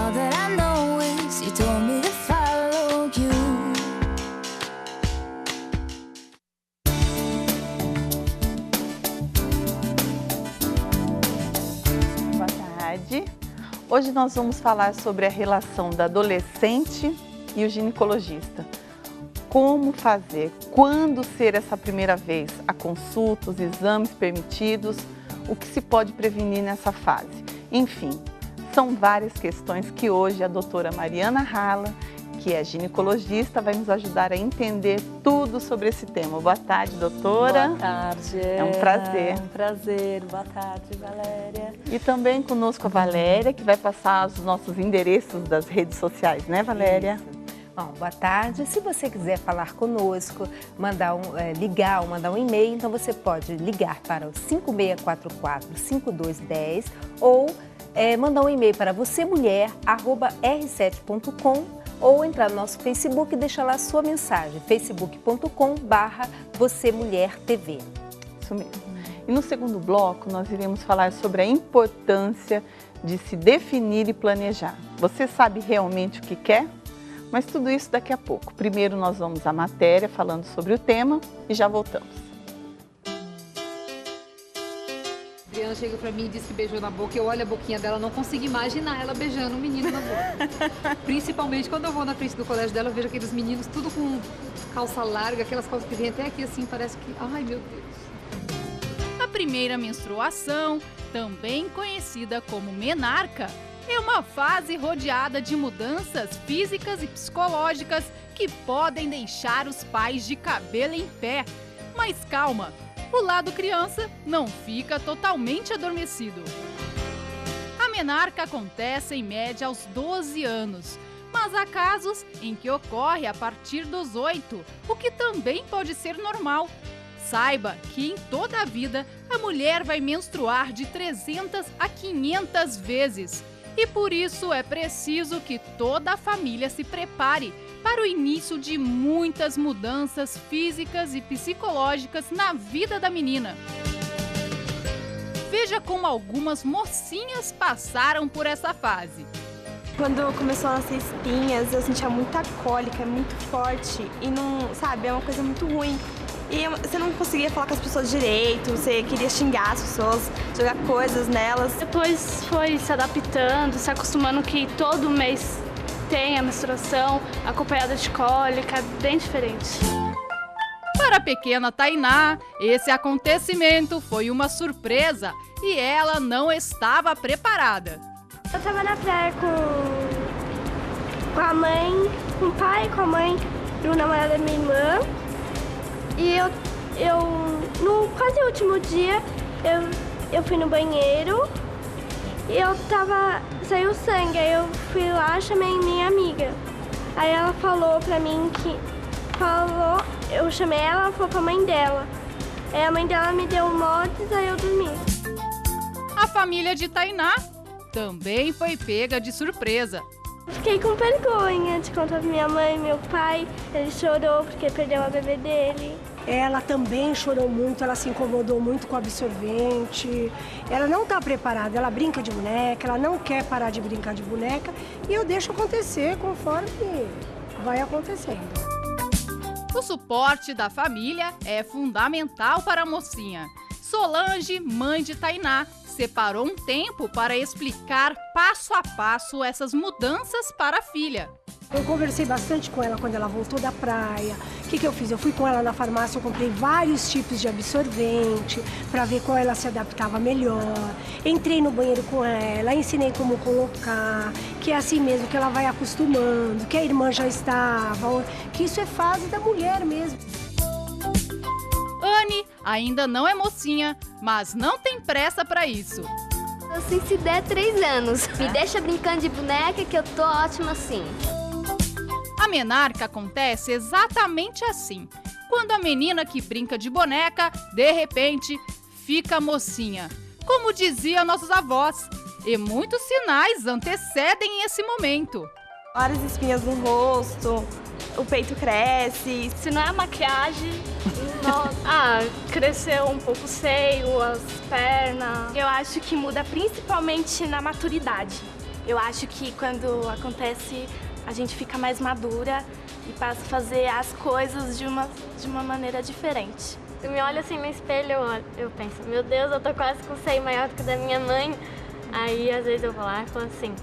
all that I know is you told me to follow you. Boa tarde. Hoje nós vamos falar sobre a relação da adolescente e o ginecologista. Como fazer, quando ser essa primeira vez, a consulta, os exames permitidos, o que se pode prevenir nessa fase. Enfim, são várias questões que hoje a doutora Mariana Hala, que é ginecologista, vai nos ajudar a entender tudo sobre esse tema. Boa tarde, doutora. Boa tarde. É um prazer. É um prazer. Boa tarde, Valéria. E também conosco a Valéria, que vai passar os nossos endereços das redes sociais, né, Valéria? Isso. Bom, boa tarde. Se você quiser falar conosco, ligar ou mandar um e-mail, então você pode ligar para o 5644-5210 ou mandar um e-mail para vocemulher@r7.com ou entrar no nosso Facebook e deixar lá a sua mensagem, facebook.com/vocemulhertv. Isso mesmo. E no segundo bloco, nós iremos falar sobre a importância de se definir e planejar. Você sabe realmente o que quer? Mas tudo isso daqui a pouco. Primeiro nós vamos à matéria falando sobre o tema e já voltamos. A Adriana chega pra mim e diz que beijou na boca. Eu olho a boquinha dela, não consigo imaginar ela beijando um menino na boca. Principalmente quando eu vou na frente do colégio dela, eu vejo aqueles meninos tudo com calça larga, aquelas calças que vêm até aqui assim, parece que... Ai, meu Deus. A primeira menstruação, também conhecida como menarca, é uma fase rodeada de mudanças físicas e psicológicas que podem deixar os pais de cabelo em pé. Mas calma, o lado criança não fica totalmente adormecido. A menarca acontece em média aos 12 anos, mas há casos em que ocorre a partir dos 8, o que também pode ser normal. Saiba que em toda a vida a mulher vai menstruar de 300 a 500 vezes. E por isso é preciso que toda a família se prepare para o início de muitas mudanças físicas e psicológicas na vida da menina. Veja como algumas mocinhas passaram por essa fase. Quando começou a nascer espinhas, eu sentia muita cólica, muito forte e não, sabe, é uma coisa muito ruim. E você não conseguia falar com as pessoas direito, você queria xingar as pessoas, jogar coisas nelas. Depois foi se adaptando, se acostumando que todo mês tem a menstruação, acompanhada de cólica, bem diferente. Para a pequena Tainá, esse acontecimento foi uma surpresa e ela não estava preparada. Eu estava na praia com a mãe, com o pai, com a mãe e o namorado da minha irmã. E no quase último dia, eu fui no banheiro e saiu sangue. Aí eu fui lá, chamei minha amiga. Aí ela falou pra mim eu chamei ela falou pra mãe dela. Aí a mãe dela me deu motes, aí eu dormi. A família de Tainá também foi pega de surpresa. Fiquei com vergonha de contar pra minha mãe e meu pai. Ele chorou porque perdeu a bebê dele. Ela também chorou muito, ela se incomodou muito com o absorvente. Ela não está preparada, ela brinca de boneca, ela não quer parar de brincar de boneca. E eu deixo acontecer conforme vai acontecendo. O suporte da família é fundamental para a mocinha. Solange, mãe de Tainá, separou um tempo para explicar passo a passo essas mudanças para a filha. Eu conversei bastante com ela quando ela voltou da praia. O que eu fiz? Eu fui com ela na farmácia, eu comprei vários tipos de absorvente para ver qual ela se adaptava melhor. Entrei no banheiro com ela, ensinei como colocar, que é assim mesmo, que ela vai acostumando, que a irmã já estava, que isso é fase da mulher mesmo. Anne ainda não é mocinha, mas não tem pressa para isso. Assim, se der 3 anos, me deixa brincando de boneca que eu tô ótima assim. A menarca acontece exatamente assim. Quando a menina que brinca de boneca, de repente, fica mocinha. Como diziam nossos avós. E muitos sinais antecedem esse momento. Várias espinhas no rosto, o peito cresce. Se não é a maquiagem, cresceu um pouco o seio, as pernas. Eu acho que muda principalmente na maturidade. Eu acho que quando acontece, a gente fica mais madura e passa a fazer as coisas de uma maneira diferente. Eu me olho assim no espelho, eu penso, meu Deus, eu tô quase com o seio maior do que o da minha mãe. Aí às vezes eu vou lá e falo assim,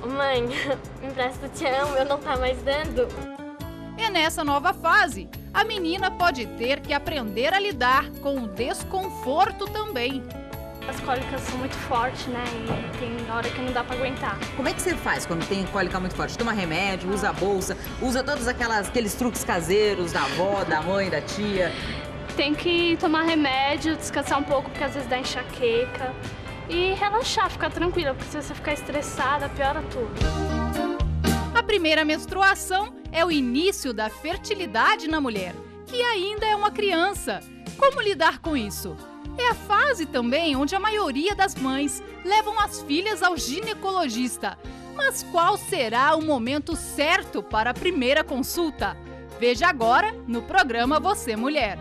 ô mãe, me empresta o sutiã, eu não tá mais dando. E nessa nova fase, a menina pode ter que aprender a lidar com o desconforto também. As cólicas são muito fortes, né? E tem hora que não dá pra aguentar. Como é que você faz quando tem cólica muito forte? Toma remédio, usa a bolsa, usa todos aqueles truques caseiros da avó, da mãe, da tia? Tem que tomar remédio, descansar um pouco, porque às vezes dá enxaqueca. E relaxar, ficar tranquila, porque se você ficar estressada, piora tudo. A primeira menstruação é o início da fertilidade na mulher, que ainda é uma criança. Como lidar com isso? É a fase também onde a maioria das mães levam as filhas ao ginecologista. Mas qual será o momento certo para a primeira consulta? Veja agora no programa Você Mulher.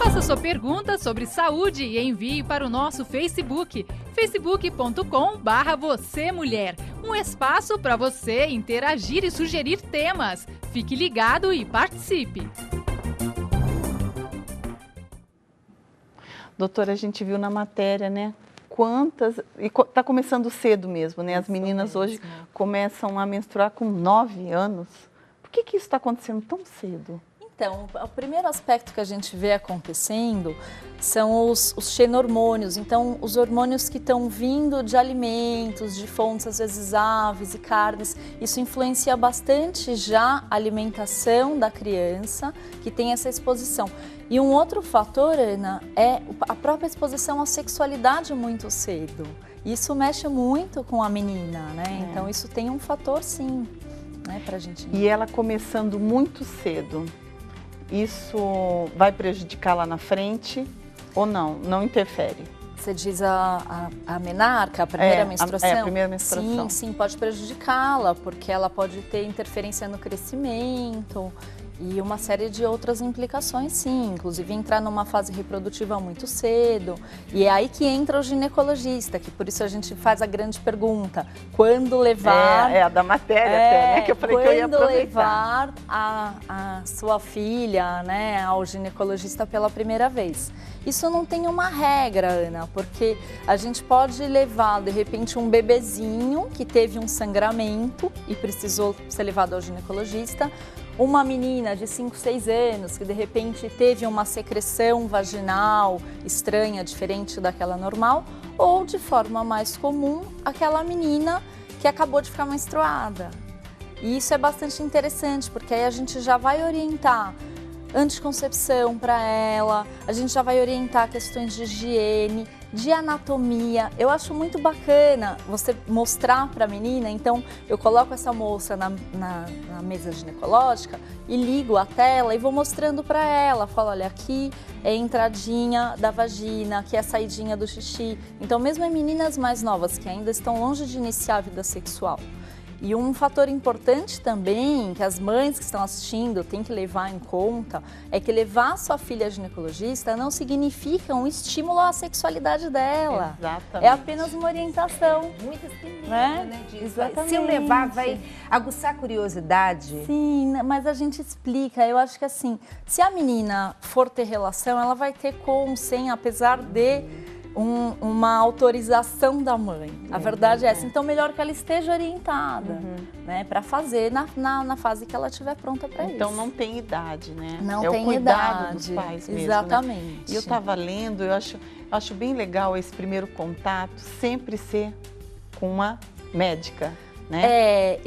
Faça sua pergunta sobre saúde e envie para o nosso Facebook, facebook.com/vocêmulher. Um espaço para você interagir e sugerir temas. Fique ligado e participe. Doutora, a gente viu na matéria, né? Quantas... E tá começando cedo mesmo, né? As meninas hoje começam a menstruar com 9 anos. Por que isso está acontecendo tão cedo? Então, o primeiro aspecto que a gente vê acontecendo são os xenormônios. Então, os hormônios que estão vindo de alimentos, de fontes, às vezes aves e carnes. Isso influencia bastante já a alimentação da criança que tem essa exposição. E um outro fator, Ana, é a própria exposição à sexualidade muito cedo. Isso mexe muito com a menina, né? Então, isso tem um fator, sim, né, pra gente. E ela começando muito cedo. Isso vai prejudicar lá na frente ou não? Não interfere? Você diz a menarca, a primeira menstruação? A primeira menstruação. Sim, pode prejudicá-la, porque ela pode ter interferência no crescimento e uma série de outras implicações, sim. Inclusive entrar numa fase reprodutiva muito cedo. E é aí que entra o ginecologista, que por isso a gente faz a grande pergunta. Quando levar... É a da matéria até, né? Que eu falei que eu ia aproveitar. Quando levar a sua filha, né, ao ginecologista pela primeira vez. Isso não tem uma regra, Ana, porque a gente pode levar, de repente, um bebezinho que teve um sangramento e precisou ser levado ao ginecologista, uma menina de 5, 6 anos que de repente teve uma secreção vaginal estranha, diferente daquela normal, ou de forma mais comum, aquela menina que acabou de ficar menstruada. E isso é bastante interessante, porque aí a gente já vai orientar anticoncepção para ela, a gente já vai orientar questões de higiene, de anatomia. Eu acho muito bacana você mostrar para a menina, então eu coloco essa moça na mesa ginecológica e ligo a tela e vou mostrando para ela, falo, olha, aqui é a entradinha da vagina, aqui é a saidinha do xixi. Então mesmo em meninas mais novas que ainda estão longe de iniciar a vida sexual. E um fator importante também, que as mães que estão assistindo têm que levar em conta, é que levar sua filha a ginecologista não significa um estímulo à sexualidade dela. Exatamente. É apenas uma orientação. Muitas têm medo, né? Disso. Exatamente. Se eu levar, vai aguçar a curiosidade. Sim, mas a gente explica. Eu acho que assim, se a menina for ter relação, ela vai ter com, sem, apesar de uma autorização da mãe. A verdade é essa. Então, melhor que ela esteja orientada, né, para fazer na fase que ela estiver pronta para isso. Então, não tem idade, né? Não é tem o cuidado idade. dos pais mesmo, exatamente. Né? E eu estava lendo, eu acho bem legal esse primeiro contato sempre ser com uma médica. Né?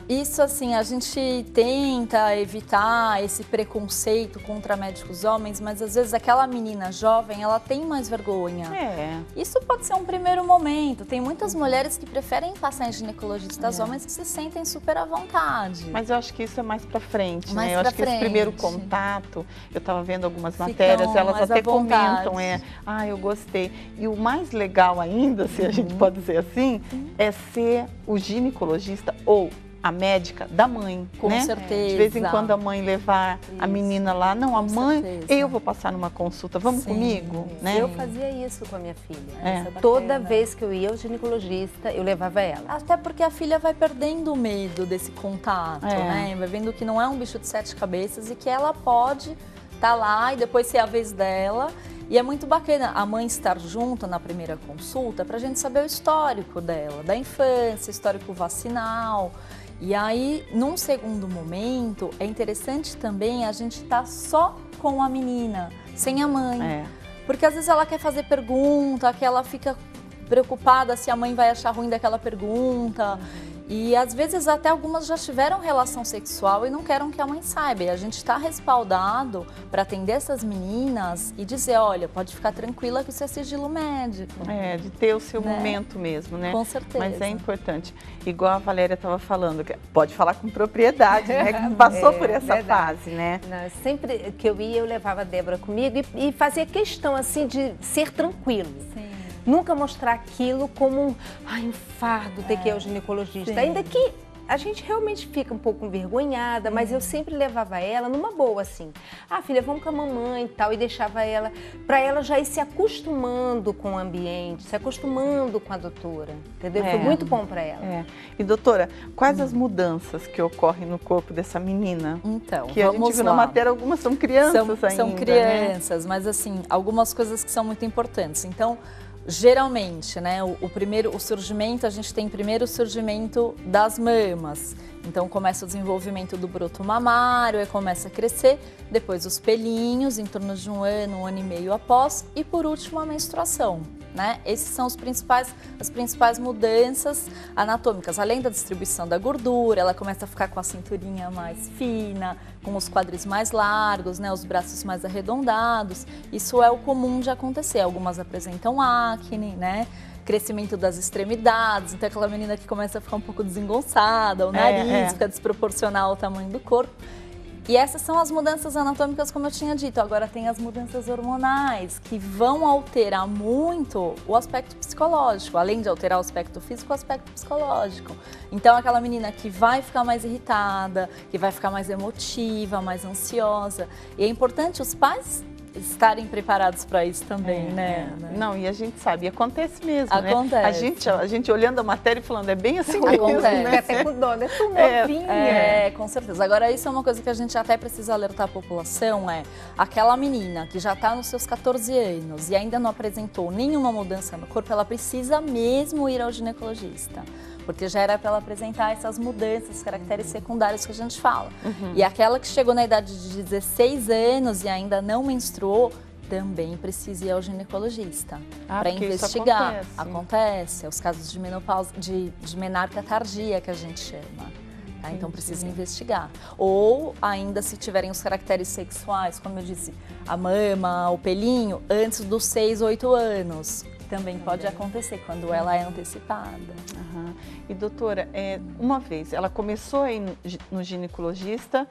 Isso assim, a gente tenta evitar esse preconceito contra médicos homens, mas às vezes aquela menina jovem, ela tem mais vergonha. Isso pode ser um primeiro momento. Tem muitas mulheres que preferem passar em ginecologistas homens que se sentem super à vontade. Mas eu acho que isso é mais pra frente, mais né? Eu pra acho que frente. Esse primeiro contato, eu estava vendo algumas matérias, elas até comentam, eu gostei. E o mais legal ainda, se a gente pode dizer assim, é ser o ginecologista ou a médica da mãe, Com né? certeza. De vez em quando a mãe levar a menina lá, não, a mãe, certeza. eu vou passar numa consulta, vamos comigo, né? Eu fazia isso com a minha filha. É. Toda vez que eu ia ao ginecologista, eu levava ela. Até porque a filha vai perdendo o medo desse contato, né? Vai vendo que não é um bicho de 7 cabeças e que ela pode estar lá e depois ser a vez dela. E é muito bacana a mãe estar junto na primeira consulta para a gente saber o histórico dela, da infância, histórico vacinal. E aí, num segundo momento, é interessante também a gente estar só com a menina, sem a mãe. Porque às vezes ela quer fazer pergunta, que ela fica preocupada se a mãe vai achar ruim daquela pergunta. E às vezes até algumas já tiveram relação sexual e não querem que a mãe saiba. E a gente está respaldado para atender essas meninas e dizer, olha, pode ficar tranquila que isso é sigilo médico. De ter o seu momento mesmo, né? Com certeza. Mas é importante. Igual a Valéria estava falando, pode falar com propriedade, né? Que passou por essa fase, né? Não, sempre que eu ia, eu levava a Débora comigo e fazia questão, assim, de ser tranquilo. Sim. Nunca mostrar aquilo como um fardo ter que ir ao ginecologista. Sim. Ainda que a gente realmente fica um pouco envergonhada, mas eu sempre levava ela numa boa, assim. Ah, filha, vamos com a mamãe e tal, e deixava ela, para ela já ir se acostumando com o ambiente, se acostumando com a doutora, entendeu? Foi muito bom para ela. E doutora, quais as mudanças que ocorrem no corpo dessa menina? Então, que a gente viu na matéria, algumas são crianças ainda, são crianças, né? Mas assim, algumas coisas que são muito importantes. Então, geralmente, né, o surgimento, a gente tem primeiro o surgimento das mamas. Então começa o desenvolvimento do broto mamário, aí começa a crescer, depois os pelinhos, em torno de um ano e meio após, e por último a menstruação. Né? Essas são as principais mudanças anatômicas. Além da distribuição da gordura, ela começa a ficar com a cinturinha mais fina, com os quadris mais largos, né? Os braços mais arredondados. Isso é o comum de acontecer. Algumas apresentam acne, né? Crescimento das extremidades, então aquela menina que começa a ficar um pouco desengonçada, o nariz fica desproporcional ao tamanho do corpo. E essas são as mudanças anatômicas, como eu tinha dito. Agora tem as mudanças hormonais, que vão alterar muito o aspecto psicológico. Além de alterar o aspecto físico, o aspecto psicológico. Então aquela menina que vai ficar mais irritada, que vai ficar mais emotiva, mais ansiosa. E é importante os pais estarem preparados para isso também, né? Não, e a gente sabe, acontece mesmo, acontece. Né? A gente olhando a matéria e falando, é bem assim mesmo, né? Até com dó, né? Tão novinha. Com certeza. Agora, isso é uma coisa que a gente até precisa alertar a população, aquela menina que já está nos seus 14 anos e ainda não apresentou nenhuma mudança no corpo, ela precisa mesmo ir ao ginecologista. Porque já era para ela apresentar essas mudanças, caracteres secundários que a gente fala. E aquela que chegou na idade de 16 anos e ainda não menstruou, também precisa ir ao ginecologista para investigar. Acontece. Os casos de menopausa, de menarca tardia, que a gente chama. Tá? Então precisa investigar. Ou ainda se tiverem os caracteres sexuais, como eu disse, a mama, o pelinho, antes dos 6, 8 anos. Também pode acontecer quando ela é antecipada. E doutora, uma vez ela começou a ir no ginecologista,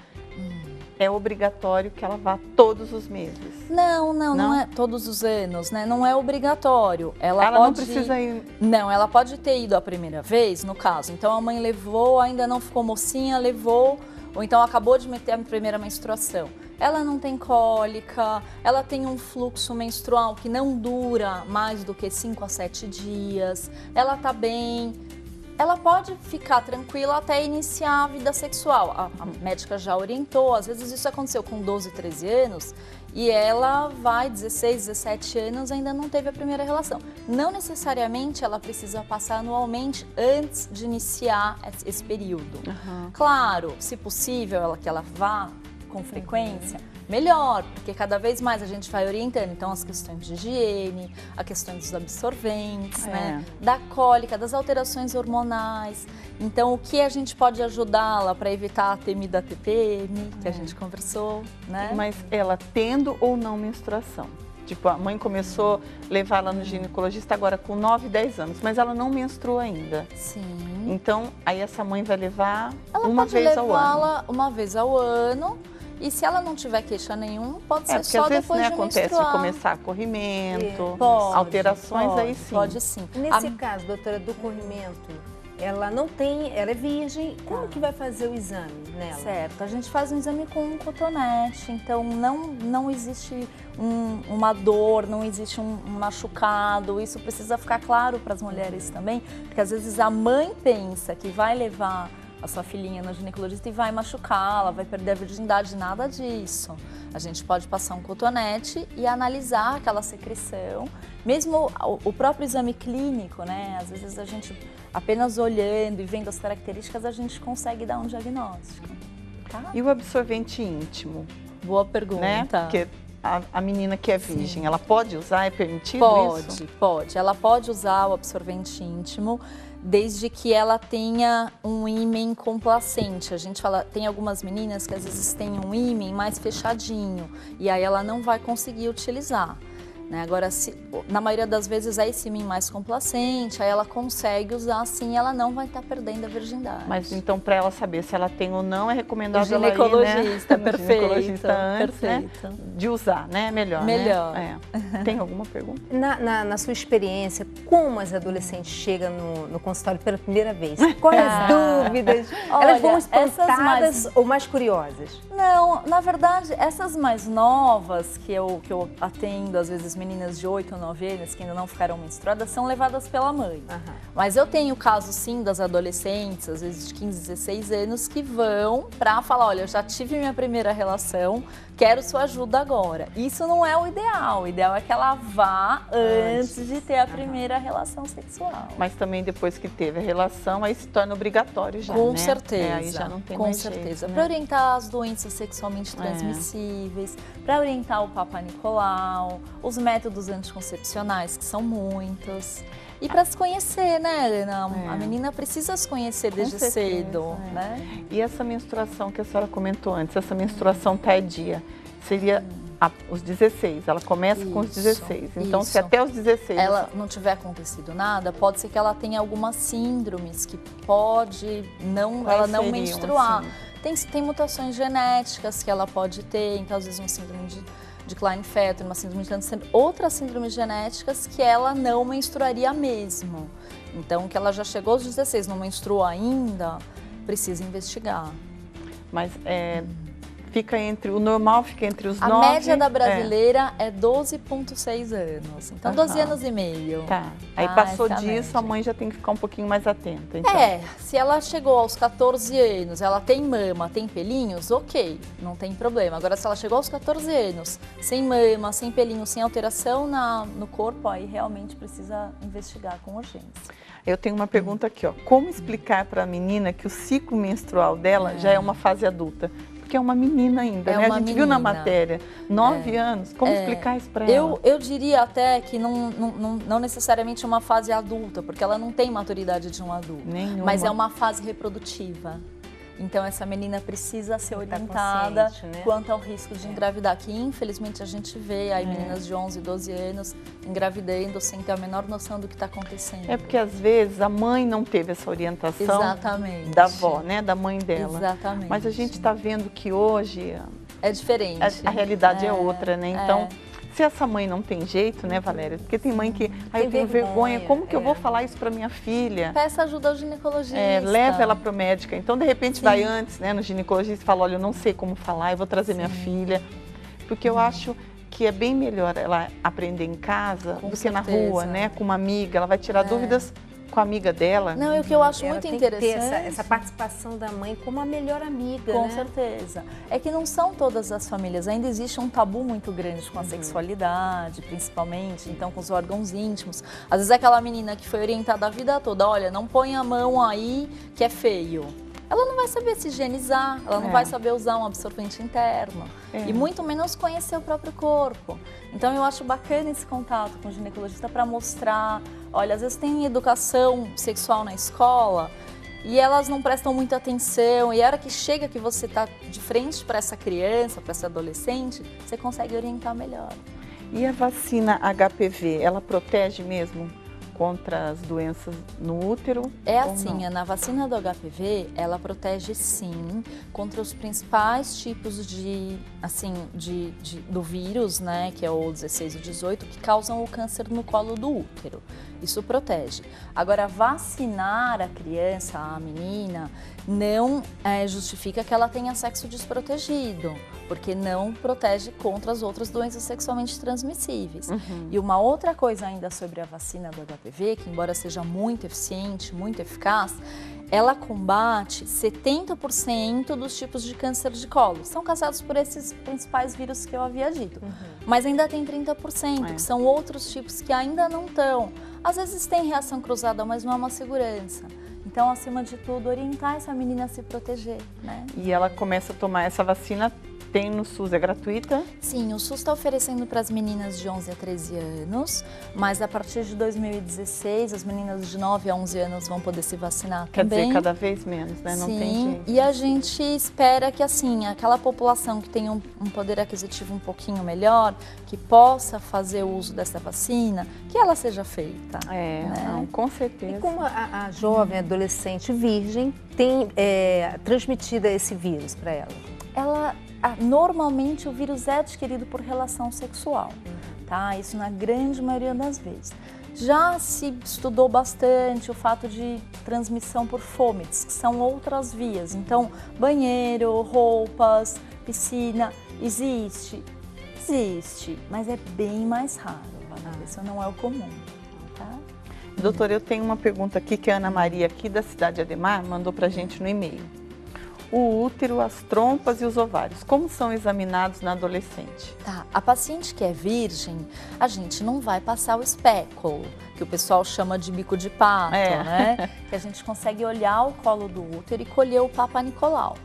é obrigatório que ela vá todos os meses? Não é todos os anos, né? Não é obrigatório. Ela não precisa ir? Não, ela pode ter ido a primeira vez, no caso. Então a mãe levou, ainda não ficou mocinha, levou, ou então acabou de meter a primeira menstruação. Ela não tem cólica, ela tem um fluxo menstrual que não dura mais do que 5 a 7 dias, ela tá bem, ela pode ficar tranquila até iniciar a vida sexual. A médica já orientou, às vezes isso aconteceu com 12, 13 anos e ela vai 16, 17 anos ainda não teve a primeira relação. Não necessariamente ela precisa passar anualmente antes de iniciar esse período. Claro, se possível, que ela vá com frequência, melhor, porque cada vez mais a gente vai orientando, então, as questões de higiene, a questão dos absorventes, né, da cólica, das alterações hormonais. Então, o que a gente pode ajudá-la para evitar a temida TPM, que a gente conversou, né? Mas ela tendo ou não menstruação? Tipo, a mãe começou a levar ela no ginecologista agora com 9, 10 anos, mas ela não menstrua ainda. Sim. Então, aí essa mãe vai levar uma vez ao ano? Ela pode levá-la uma vez ao ano. E se ela não tiver queixa nenhuma, pode ser só depois de acontece menstruar. De começar corrimento, Pode, alterações, aí sim. Pode sim. Nesse caso, doutora, do corrimento, ela não tem, ela é virgem, como que vai fazer o exame nela? Certo, a gente faz um exame com um cotonete, então não existe uma dor, não existe um machucado, isso precisa ficar claro para as mulheres também, porque às vezes a mãe pensa que vai levar a sua filhinha no ginecologista e vai machucá-la, vai perder a virgindade, nada disso. A gente pode passar um cotonete e analisar aquela secreção, mesmo o próprio exame clínico, né? Às vezes a gente, apenas olhando e vendo as características, a gente consegue dar um diagnóstico. Tá? E o absorvente íntimo? Boa pergunta. Né? Porque a menina que é virgem, ela pode usar? É permitido isso? Pode. Ela pode usar o absorvente íntimo, desde que ela tenha um ímen complacente. A gente fala, tem algumas meninas que às vezes têm um ímen mais fechadinho e aí ela não vai conseguir utilizar. Né? Agora, na maioria das vezes é esse ímen mais complacente, aí ela consegue usar assim, ela não vai estar perdendo a virgindade. Mas então, para ela saber se ela tem ou não, é recomendado ela ir, né? Ginecologista, perfeito. Antes, Perfeito. Né? De usar, né? Melhor. Né? É. Tem alguma pergunta? Na sua experiência, como as adolescentes chegam no consultório pela primeira vez? Quais as dúvidas? Elas vão espantadas ou mais curiosas? Não, na verdade, essas mais novas que eu atendo, às vezes meninas de 8 ou 9 anos que ainda não ficaram menstruadas, são levadas pela mãe. Mas eu tenho o caso, sim, das adolescentes, às vezes de 15, 16 anos, que vão pra falar, olha, eu já tive minha primeira relação, quero sua ajuda agora. Isso não é o ideal é que ela vá antes de ter a primeira relação sexual. Mas também depois que teve a relação, aí se torna obrigatório já, Com né? certeza. Aí já não tem com mais certeza. jeito, né? Para orientar as doenças sexualmente transmissíveis, para orientar o Papa Nicolau, os métodos anticoncepcionais, que são muitos. E para se conhecer, né, Ana? A menina precisa se conhecer desde cedo, né? E essa menstruação que a senhora comentou antes, essa menstruação tardia, seria os 16, ela começa com os 16. Então, se até os 16... ela não tiver acontecido nada, pode ser que ela tenha algumas síndromes que pode ela não menstruar. Tem mutações genéticas que ela pode ter, então às vezes uma síndrome de Klinefelter, uma síndrome de Hansen, outras síndromes genéticas que ela não menstruaria mesmo. Então, que ela já chegou aos 16, não menstruou ainda, precisa investigar. Mas o normal fica entre os 9... A média da brasileira é 12,6 anos, então 12 anos e meio. Tá. Aí passou disso, a mãe já tem que ficar um pouquinho mais atenta, então. Se ela chegou aos 14 anos, ela tem mama, tem pelinhos, ok, não tem problema. Agora, se ela chegou aos 14 anos, sem mama, sem pelinhos, sem alteração no corpo, aí realmente precisa investigar com urgência. Eu tenho uma pergunta aqui, ó. Como explicar para a menina que o ciclo menstrual dela já é uma fase adulta? Porque é uma menina ainda, né? A gente viu na matéria, 9 anos. Como explicar isso para ela? Eu diria até que não necessariamente é uma fase adulta, porque ela não tem maturidade de um adulto. Nenhuma. Mas é uma fase reprodutiva. Então, essa menina precisa ser orientada quanto ao risco de engravidar, que infelizmente a gente vê aí meninas de 11, 12 anos engravidando sem ter a menor noção do que está acontecendo. É porque às vezes a mãe não teve essa orientação da avó, né, da mãe dela. Exatamente. Mas a gente está vendo que hoje é diferente. A realidade é outra, né? Então, se essa mãe não tem jeito, né, Valéria? Porque tem mãe que, eu tenho vergonha, como que eu vou falar isso para minha filha? Peça ajuda ao ginecologista. Leva ela para o médico. Então, de repente, vai antes, né, no ginecologista e fala, olha, eu não sei como falar, eu vou trazer minha filha. Porque eu acho que é bem melhor ela aprender em casa do que na rua, né, com uma amiga. Ela vai tirar dúvidas com a amiga dela. Não, é o que eu acho muito interessante. Tem que ter essa participação da mãe como a melhor amiga, Com certeza. É que não são todas as famílias. Ainda existe um tabu muito grande com a sexualidade, principalmente, então com os órgãos íntimos. Às vezes aquela menina que foi orientada a vida toda, olha, não põe a mão aí que é feio. Ela não vai saber se higienizar, ela não vai saber usar um absorvente interno e muito menos conhecer o próprio corpo. Então eu acho bacana esse contato com o ginecologista para mostrar, olha, às vezes tem educação sexual na escola e elas não prestam muita atenção e a hora que chega que você está de frente para essa criança, para essa adolescente, você consegue orientar melhor. E a vacina HPV, ela protege mesmo contra as doenças no útero? É assim, na vacina do HPV, ela protege sim contra os principais tipos do vírus, né, que é o 16 e o 18, que causam o câncer no colo do útero. Isso protege. Agora, vacinar a criança, a menina, não justifica que ela tenha sexo desprotegido, porque não protege contra as outras doenças sexualmente transmissíveis. E uma outra coisa ainda sobre a vacina do HPV, que embora seja muito eficiente, muito eficaz, ela combate 70% dos tipos de câncer de colo. São causados por esses principais vírus que eu havia dito. Mas ainda tem 30%, que são outros tipos que ainda não estão. Às vezes tem reação cruzada, mas não é uma segurança. Então, acima de tudo, orientar essa menina a se proteger, né? E ela começa a tomar essa vacina, tem no SUS, é gratuita? Sim, o SUS está oferecendo para as meninas de 11 a 13 anos, mas a partir de 2016, as meninas de 9 a 11 anos vão poder se vacinar Quer também. dizer, cada vez menos, né? Não Sim, tem jeito. e a gente espera que, assim, aquela população que tem um poder aquisitivo um pouquinho melhor, que possa fazer o uso dessa vacina, que ela seja feita. Não, com certeza. E como a jovem, adolescente virgem tem transmitido esse vírus para ela? Normalmente o vírus é adquirido por relação sexual, tá? Isso na grande maioria das vezes. Já se estudou bastante o fato de transmissão por fomites, que são outras vias. Então, banheiro, roupas, piscina, existe, mas é bem mais raro, isso não é o comum, tá? Doutora, eu tenho uma pergunta aqui que a Ana Maria, aqui da cidade de Ademar, mandou pra gente no e-mail. O útero, as trompas e os ovários, como são examinados na adolescente? Tá, a paciente que é virgem, a gente não vai passar o espéculo, que o pessoal chama de bico de pato, né? Que a gente consegue olhar o colo do útero e colher o Papa Nicolau.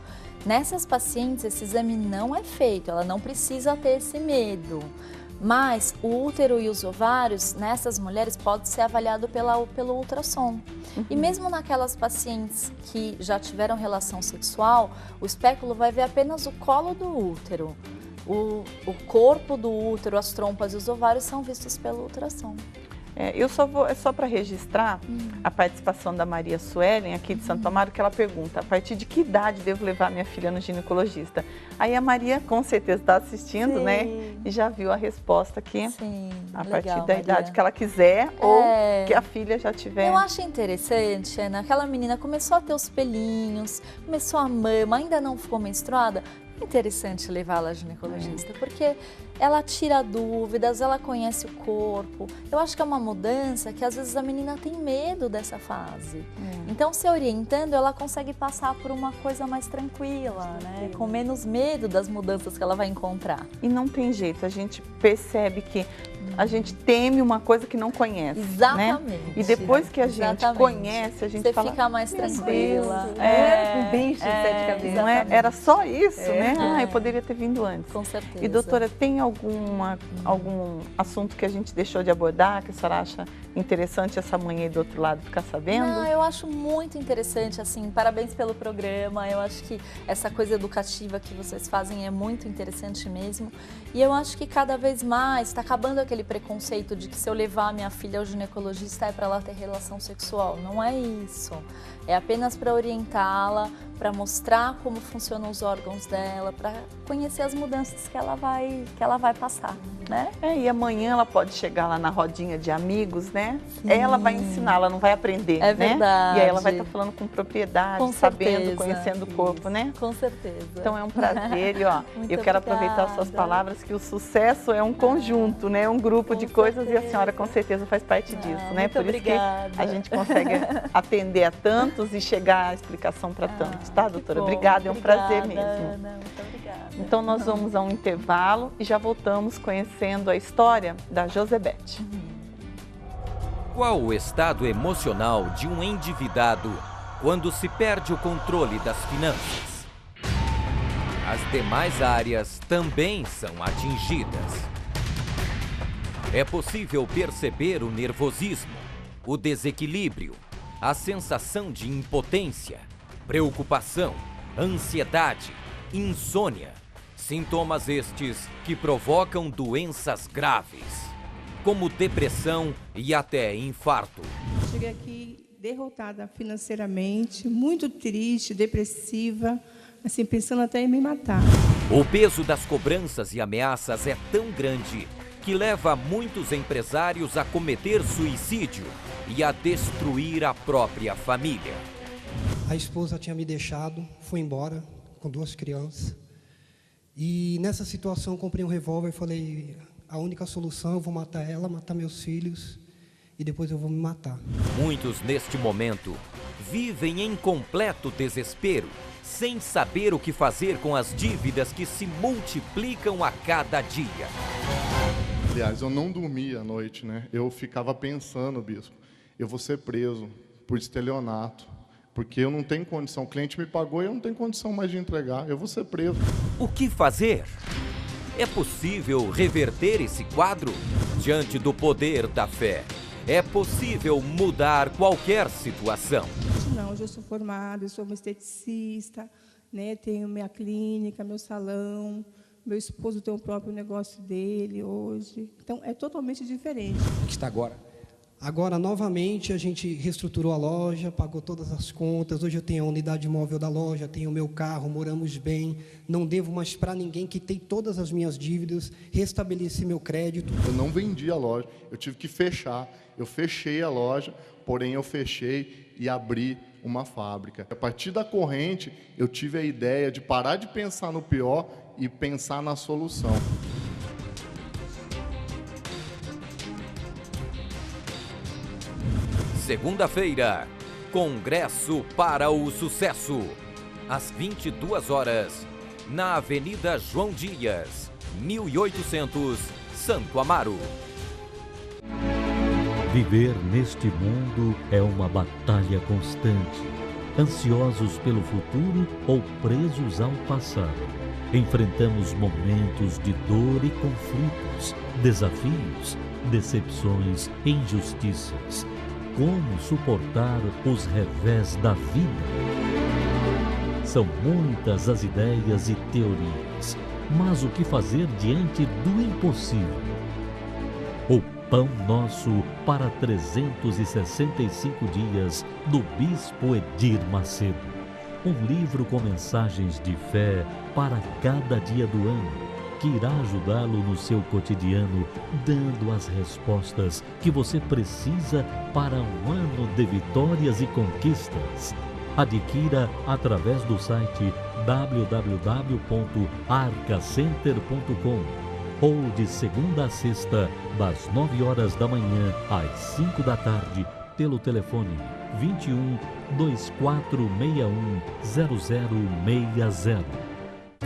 Nessas pacientes, esse exame não é feito, ela não precisa ter esse medo. Mas o útero e os ovários, nessas mulheres, pode ser avaliado pelo ultrassom. E mesmo naquelas pacientes que já tiveram relação sexual, o espéculo vai ver apenas o colo do útero. O corpo do útero, as trompas e os ovários são vistos pelo ultrassom. É só para registrar a participação da Maria Suelen, aqui de Santo Amaro, que ela pergunta, a partir de que idade devo levar minha filha no ginecologista? Aí a Maria com certeza está assistindo, né? E já viu a resposta aqui. Sim, a legal, partir da Maria. idade que ela quiser ou que a filha já tiver. Eu acho interessante, Ana, aquela menina começou a ter os pelinhos, começou a mama, ainda não ficou menstruada. É interessante levá-la ao ginecologista, porque ela tira dúvidas, ela conhece o corpo. Eu acho que é uma mudança que às vezes a menina tem medo dessa fase. Então, se orientando, ela consegue passar por uma coisa mais tranquila, né? Com menos medo das mudanças que ela vai encontrar. E não tem jeito, a gente percebe que a gente teme uma coisa que não conhece. Exatamente. Né? E depois que a gente conhece, a gente você fala... fica mais tranquila. Um bicho de sete cabeças. Não é? Era só isso, né? Eu poderia ter vindo antes. Com certeza. E doutora, tem algum assunto que a gente deixou de abordar, que a senhora acha interessante essa mãe aí do outro lado ficar sabendo? Não, eu acho muito interessante, assim, parabéns pelo programa, eu acho que essa coisa educativa que vocês fazem é muito interessante mesmo, e eu acho que cada vez mais está acabando aquele preconceito de que se eu levar a minha filha ao ginecologista é para ela ter relação sexual, não é isso, é apenas para orientá-la, para mostrar como funcionam os órgãos dela, para conhecer as mudanças que ela vai passar, né? E amanhã ela pode chegar lá na rodinha de amigos, né? Ela vai ensinar, ela não vai aprender, né? Verdade. E aí ela vai estar falando com propriedade, com sabendo, certeza. Conhecendo o corpo, né? Com certeza. Então é um prazer e ó, eu quero aproveitar as suas palavras que o sucesso é um conjunto, né? Um grupo de coisas e a senhora com certeza faz parte disso, né? Por isso que a gente consegue atender a tantos e chegar à explicação para tantos, tá, doutora? Obrigada, é um prazer mesmo. Ana, muito obrigada. Então nós vamos a um intervalo e já voltamos conhecendo a história da Josebete. Qual o estado emocional de um endividado quando se perde o controle das finanças? As demais áreas também são atingidas. É possível perceber o nervosismo, o desequilíbrio, a sensação de impotência, preocupação, ansiedade, insônia. Sintomas estes que provocam doenças graves, como depressão e até infarto. Cheguei aqui derrotada financeiramente, muito triste, depressiva, assim, pensando até em me matar. O peso das cobranças e ameaças é tão grande que leva muitos empresários a cometer suicídio e a destruir a própria família. A esposa tinha me deixado, foi embora com 2 crianças. E nessa situação comprei um revólver e falei, a única solução, eu vou matar ela, matar meus filhos e depois eu vou me matar. Muitos neste momento vivem em completo desespero, sem saber o que fazer com as dívidas que se multiplicam a cada dia. Aliás, eu não dormia à noite, né? Eu ficava pensando, bispo, eu vou ser preso por estelionato, porque eu não tenho condição, o cliente me pagou e eu não tenho condição mais de entregar, eu vou ser preso. O que fazer? É possível reverter esse quadro? Diante do poder da fé, é possível mudar qualquer situação. Não, hoje eu sou formada, eu sou uma esteticista, né? Tenho minha clínica, meu salão, meu esposo tem o próprio negócio dele hoje. Então, é totalmente diferente. O que está agora? Agora, novamente, a gente reestruturou a loja, pagou todas as contas. Hoje eu tenho a unidade móvel da loja, tenho o meu carro, moramos bem. Não devo mais para ninguém, quitei todas as minhas dívidas, restabeleci meu crédito. Eu não vendi a loja, eu tive que fechar. Eu fechei a loja, porém eu fechei e abri uma fábrica. A partir da corrente, eu tive a ideia de parar de pensar no pior e pensar na solução. Segunda-feira, Congresso para o Sucesso, às 22 horas, na Avenida João Dias, 1800, Santo Amaro. Viver neste mundo é uma batalha constante. Ansiosos pelo futuro ou presos ao passado, enfrentamos momentos de dor e conflitos, desafios, decepções e injustiças. Como suportar os revés da vida? São muitas as ideias e teorias, mas o que fazer diante do impossível? O Pão Nosso para 365 dias, do Bispo Edir Macedo. Um livro com mensagens de fé para cada dia do ano, que irá ajudá-lo no seu cotidiano, dando as respostas que você precisa para um ano de vitórias e conquistas. Adquira através do site www.arcacenter.com ou de segunda a sexta, das 9 horas da manhã às 5 da tarde, pelo telefone 21 2461 0060.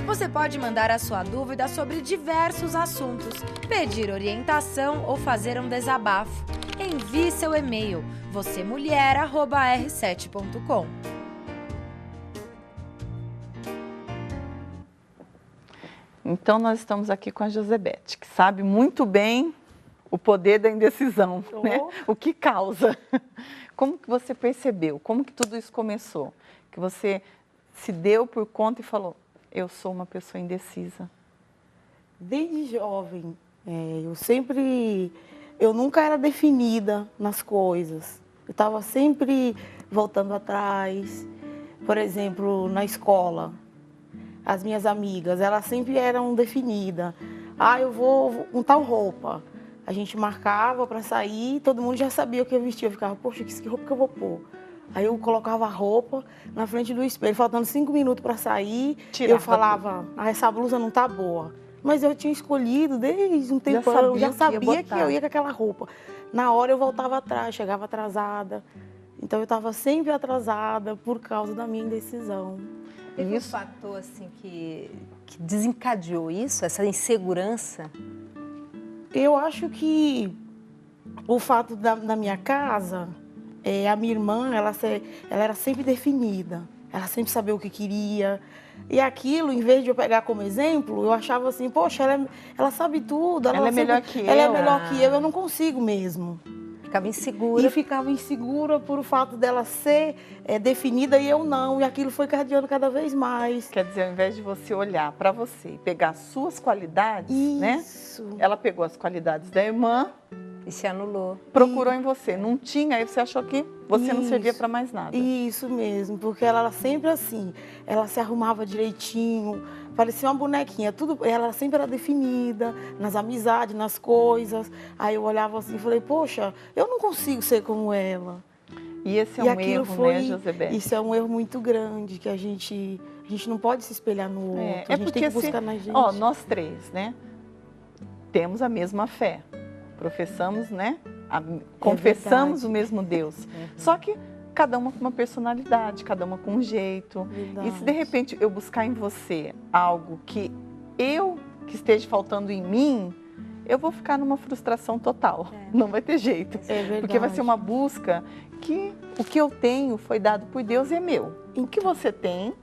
Você pode mandar a sua dúvida sobre diversos assuntos, pedir orientação ou fazer um desabafo. Envie seu e-mail vocêmulher@r7.com. Então, nós estamos aqui com a Josebete, que sabe muito bem o poder da indecisão, né? O que causa. Como que você percebeu? Como que tudo isso começou? Que você se deu por conta e falou, eu sou uma pessoa indecisa. Desde jovem, eu nunca era definida nas coisas. Eu estava sempre voltando atrás. Por exemplo, na escola, as minhas amigas, elas sempre eram definidas. Eu vou com tal roupa. A gente marcava para sair, todo mundo já sabia o que eu vestia. Eu ficava, poxa, que roupa que eu vou pôr? Aí eu colocava a roupa na frente do espelho, faltando 5 minutos para sair. Eu falava, essa blusa não tá boa. Mas eu tinha escolhido desde um tempo, eu já sabia que eu ia com aquela roupa. Na hora eu voltava atrás, chegava atrasada. Então eu estava sempre atrasada por causa da minha indecisão. Teve um fator assim que desencadeou isso, essa insegurança? Eu acho que o fato da minha casa, a minha irmã, ela era sempre definida. Ela sempre sabia o que queria. E aquilo, em vez de eu pegar como exemplo, eu achava assim, poxa, ela sabe tudo. Ela é melhor que eu. Ela é melhor que eu não consigo mesmo. Ficava insegura. E ficava insegura por o fato dela ser definida e eu não. E aquilo foi cardeando cada vez mais. Quer dizer, ao invés de você olhar para você e pegar as suas qualidades, né? Ela pegou as qualidades da irmã E se anulou. Procurou em você, não tinha, aí você achou que você não servia para mais nada. Isso mesmo, porque ela era sempre assim, ela se arrumava direitinho, parecia uma bonequinha, tudo, ela sempre era definida, nas amizades, nas coisas. Aí eu olhava assim e falei, poxa, eu não consigo ser como ela. E esse é um erro, né, Josebete? Isso é um erro muito grande, que a gente não pode se espelhar no outro, a gente tem que buscar na gente. Ó, nós três, né, temos a mesma fé, professamos, né, confessamos o mesmo Deus. Só que cada uma com uma personalidade, cada uma com um jeito. Verdade. E se de repente eu buscar em você algo que esteja faltando em mim, eu vou ficar numa frustração total. Não vai ter jeito. Porque vai ser uma busca que o que eu tenho foi dado por Deus e é meu. O que você tem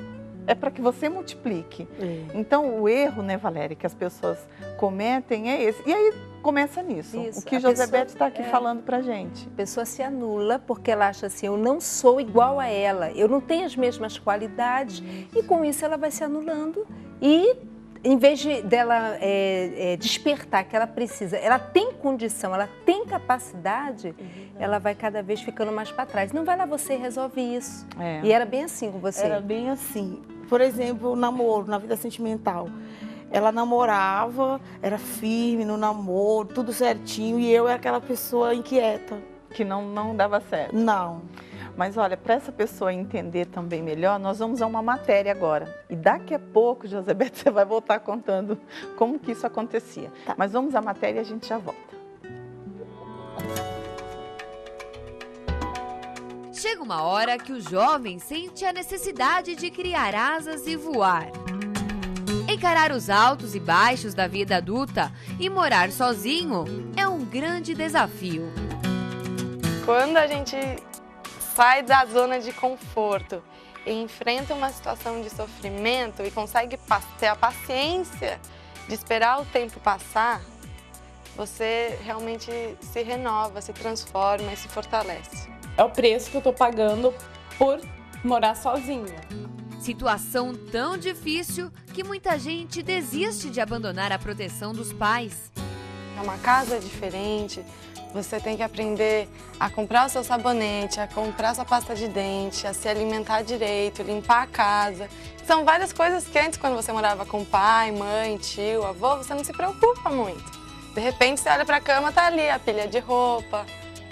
é para que você multiplique. Então, o erro, né, Valéria, que as pessoas cometem é esse. E aí começa nisso. Isso. O que Josebete está aqui falando pra gente. A pessoa se anula porque ela acha assim, eu não sou igual a ela, eu não tenho as mesmas qualidades. E com isso ela vai se anulando e em vez dela despertar que ela precisa, ela tem condição, ela tem capacidade, ela vai cada vez ficando mais para trás. Não vai lá, você resolve isso. E era bem assim com você? Era bem assim. Por exemplo, o namoro, na vida sentimental. Ela namorava, era firme no namoro, tudo certinho, e eu era aquela pessoa inquieta. Que não dava certo. Não. Mas olha, para essa pessoa entender também melhor, nós vamos a uma matéria agora. E daqui a pouco, Josebete, você vai voltar contando como que isso acontecia. Tá. Mas vamos à matéria e a gente já volta. Chega uma hora que o jovem sente a necessidade de criar asas e voar. Encarar os altos e baixos da vida adulta e morar sozinho é um grande desafio. Quando a gente sai da zona de conforto e enfrenta uma situação de sofrimento e consegue ter a paciência de esperar o tempo passar, você realmente se renova, se transforma e se fortalece. É o preço que eu tô pagando por morar sozinha. Situação tão difícil que muita gente desiste de abandonar a proteção dos pais. É uma casa diferente, você tem que aprender a comprar o seu sabonete, a comprar sua pasta de dente, a se alimentar direito, limpar a casa. São várias coisas que antes, quando você morava com pai, mãe, tio, avô, você não se preocupa muito. De repente, você olha pra cama, tá ali a pilha de roupa,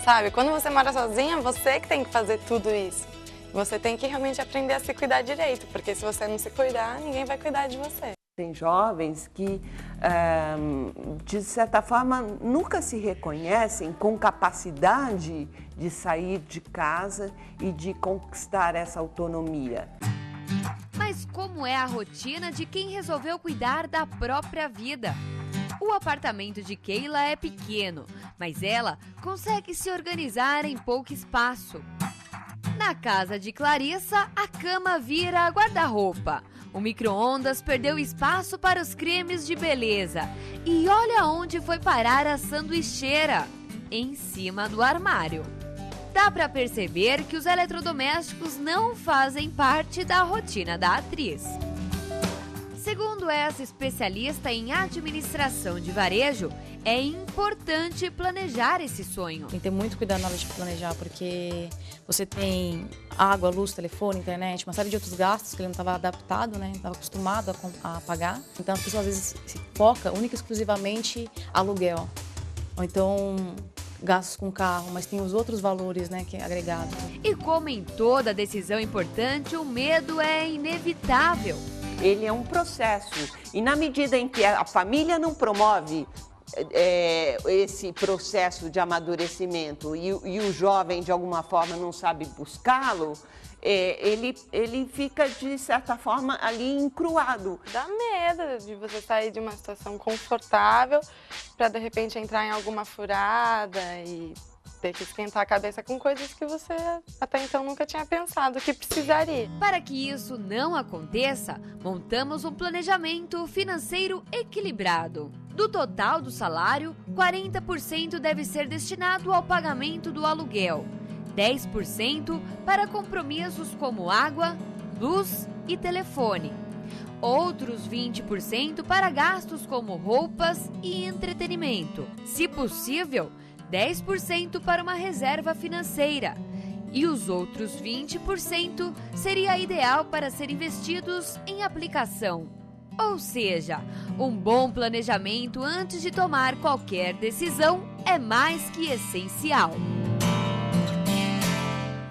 sabe? Quando você mora sozinha, você que tem que fazer tudo isso. Você tem que realmente aprender a se cuidar direito, porque se você não se cuidar, ninguém vai cuidar de você. Tem jovens que, de certa forma, nunca se reconhecem com capacidade de sair de casa e de conquistar essa autonomia. Mas como é a rotina de quem resolveu cuidar da própria vida? O apartamento de Keila é pequeno, mas ela consegue se organizar em pouco espaço. Na casa de Clarissa, a cama vira guarda-roupa. O micro-ondas perdeu espaço para os cremes de beleza. E olha onde foi parar a sanduicheira. Em cima do armário. Dá para perceber que os eletrodomésticos não fazem parte da rotina da atriz. Segundo essa especialista em administração de varejo, é importante planejar esse sonho. Tem que ter muito cuidado na hora de planejar, porque você tem água, luz, telefone, internet, uma série de outros gastos que ele não estava adaptado, né? Não estava acostumado a pagar. Então as pessoas às vezes se focam única e exclusivamente aluguel. Ou então gastos com carro, mas tem os outros valores, né, que é agregado. E como em toda decisão importante, o medo é inevitável. Ele é um processo e na medida em que a família não promove esse processo de amadurecimento e o jovem de alguma forma não sabe buscá-lo, ele fica de certa forma ali encruado. Dá medo de você sair de uma situação confortável para de repente entrar em alguma furada e ter que esquentar a cabeça com coisas que você até então nunca tinha pensado que precisaria. Para que isso não aconteça, montamos um planejamento financeiro equilibrado. Do total do salário, 40% deve ser destinado ao pagamento do aluguel, 10% para compromissos como água, luz e telefone. Outros 20% para gastos como roupas e entretenimento. Se possível, 10% para uma reserva financeira e os outros 20% seria ideal para ser investidos em aplicação. Ou seja, um bom planejamento antes de tomar qualquer decisão é mais que essencial.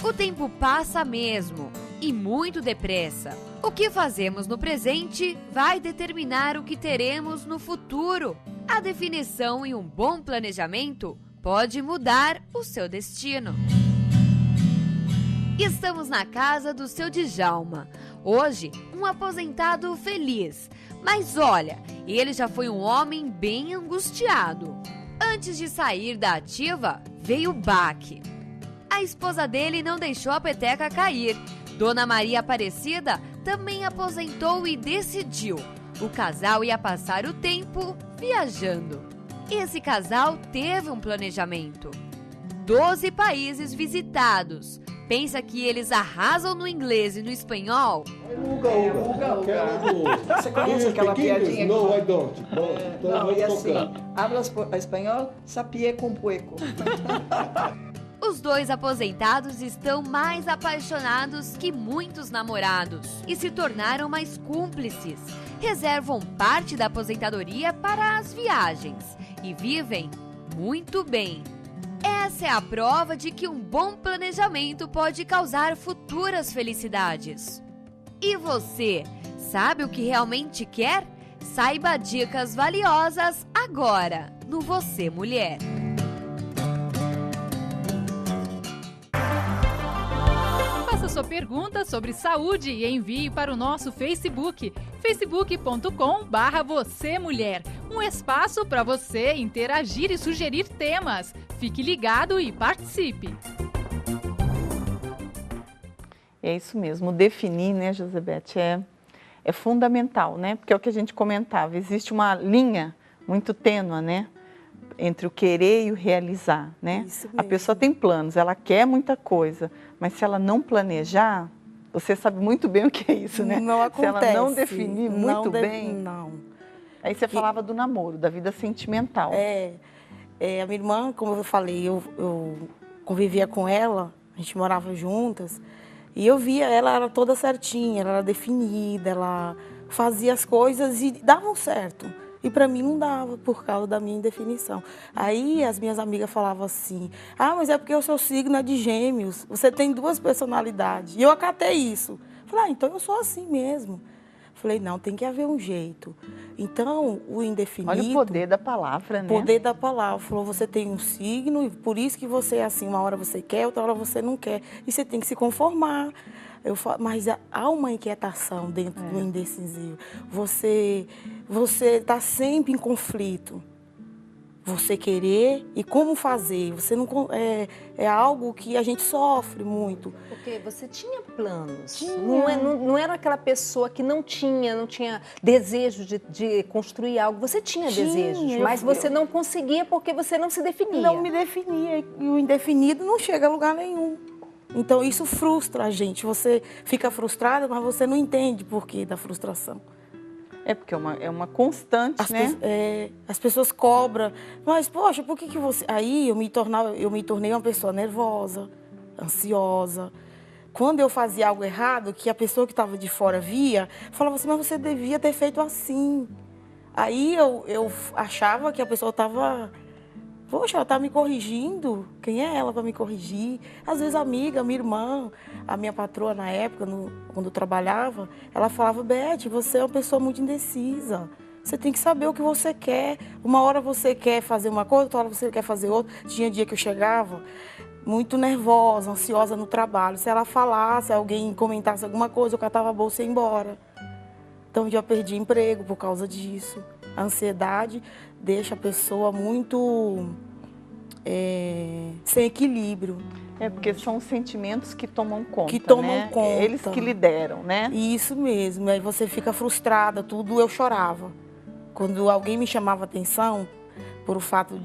O tempo passa mesmo, e muito depressa. O que fazemos no presente vai determinar o que teremos no futuro. A definição e um bom planejamento pode mudar o seu destino. Estamos na casa do seu Djalma. Hoje, um aposentado feliz. Mas olha, ele já foi um homem bem angustiado. Antes de sair da ativa, veio o baque. A esposa dele não deixou a peteca cair. Dona Maria Aparecida também aposentou e decidiu. O casal ia passar o tempo viajando. Esse casal teve um planejamento. 12 países visitados. Pensa que eles arrasam no inglês e no espanhol? Você conhece aquela piadinha? No, I don't. Não, e assim, hablas espanhol, sapie com pueco. Os dois aposentados estão mais apaixonados que muitos namorados e se tornaram mais cúmplices. Reservam parte da aposentadoria para as viagens e vivem muito bem. Essa é a prova de que um bom planejamento pode causar futuras felicidades. E você, sabe o que realmente quer? Saiba dicas valiosas agora no Você Mulher. Faça sua pergunta sobre saúde e envie para o nosso Facebook, facebook.com/vocêmulher. Um espaço para você interagir e sugerir temas. Fique ligado e participe. É isso mesmo, definir, né, Josebete, é fundamental, né? Porque é o que a gente comentava, existe uma linha muito tênua, né? Entre o querer e o realizar, né? A pessoa tem planos, ela quer muita coisa, mas se ela não planejar, você sabe muito bem o que é isso, né? Não acontece. Se ela não definir muito bem... Não. Aí você falava do namoro, da vida sentimental. A minha irmã, como eu falei, eu convivia com ela, a gente morava juntas, e eu via, ela era toda certinha, ela era definida, ela fazia as coisas e davam certo. E para mim não dava, por causa da minha indefinição. Aí as minhas amigas falavam assim, mas é porque o seu signo é de Gêmeos, você tem 2 personalidades. E eu acatei isso. Falei, então eu sou assim mesmo. Falei, não, tem que haver um jeito. Então, o indefinido... Olha o poder da palavra, né? O poder da palavra. Falou, você tem um signo e por isso que você é assim, uma hora você quer, outra hora você não quer. E você tem que se conformar. Eu falo, mas há uma inquietação dentro do indecisivo. Você está sempre em conflito. Você querer e como fazer. Você não, é algo que a gente sofre muito. Porque você tinha planos. Não era aquela pessoa que não tinha desejo de construir algo. Você tinha desejos, mas você não conseguia porque você não se definia. Não me definia. E o indefinido não chega a lugar nenhum. Então, isso frustra a gente. Você fica frustrada, mas você não entende por que da frustração. É porque é uma constante, né? As pessoas cobram. Mas, poxa, por que você... Aí eu me tornei uma pessoa nervosa, ansiosa. Quando eu fazia algo errado, que a pessoa que estava de fora via, falava assim, mas você devia ter feito assim. Aí eu achava que a pessoa estava... Poxa, ela está me corrigindo. Quem é ela para me corrigir? Às vezes a amiga, minha irmã, a minha patroa na época, quando eu trabalhava, ela falava, Beth, você é uma pessoa muito indecisa. Você tem que saber o que você quer. Uma hora você quer fazer uma coisa, outra hora você quer fazer outra. Tinha dia que eu chegava muito nervosa, ansiosa no trabalho. Se ela falasse, alguém comentasse alguma coisa, eu catava a bolsa e ia embora. Então, eu já perdi emprego por causa disso. A ansiedade deixa a pessoa muito sem equilíbrio. Porque são os sentimentos que tomam conta, que tomam né? conta. Eles que lideram, né? Isso mesmo. Aí você fica frustrada, tudo. Eu chorava. Quando alguém me chamava atenção, por o fato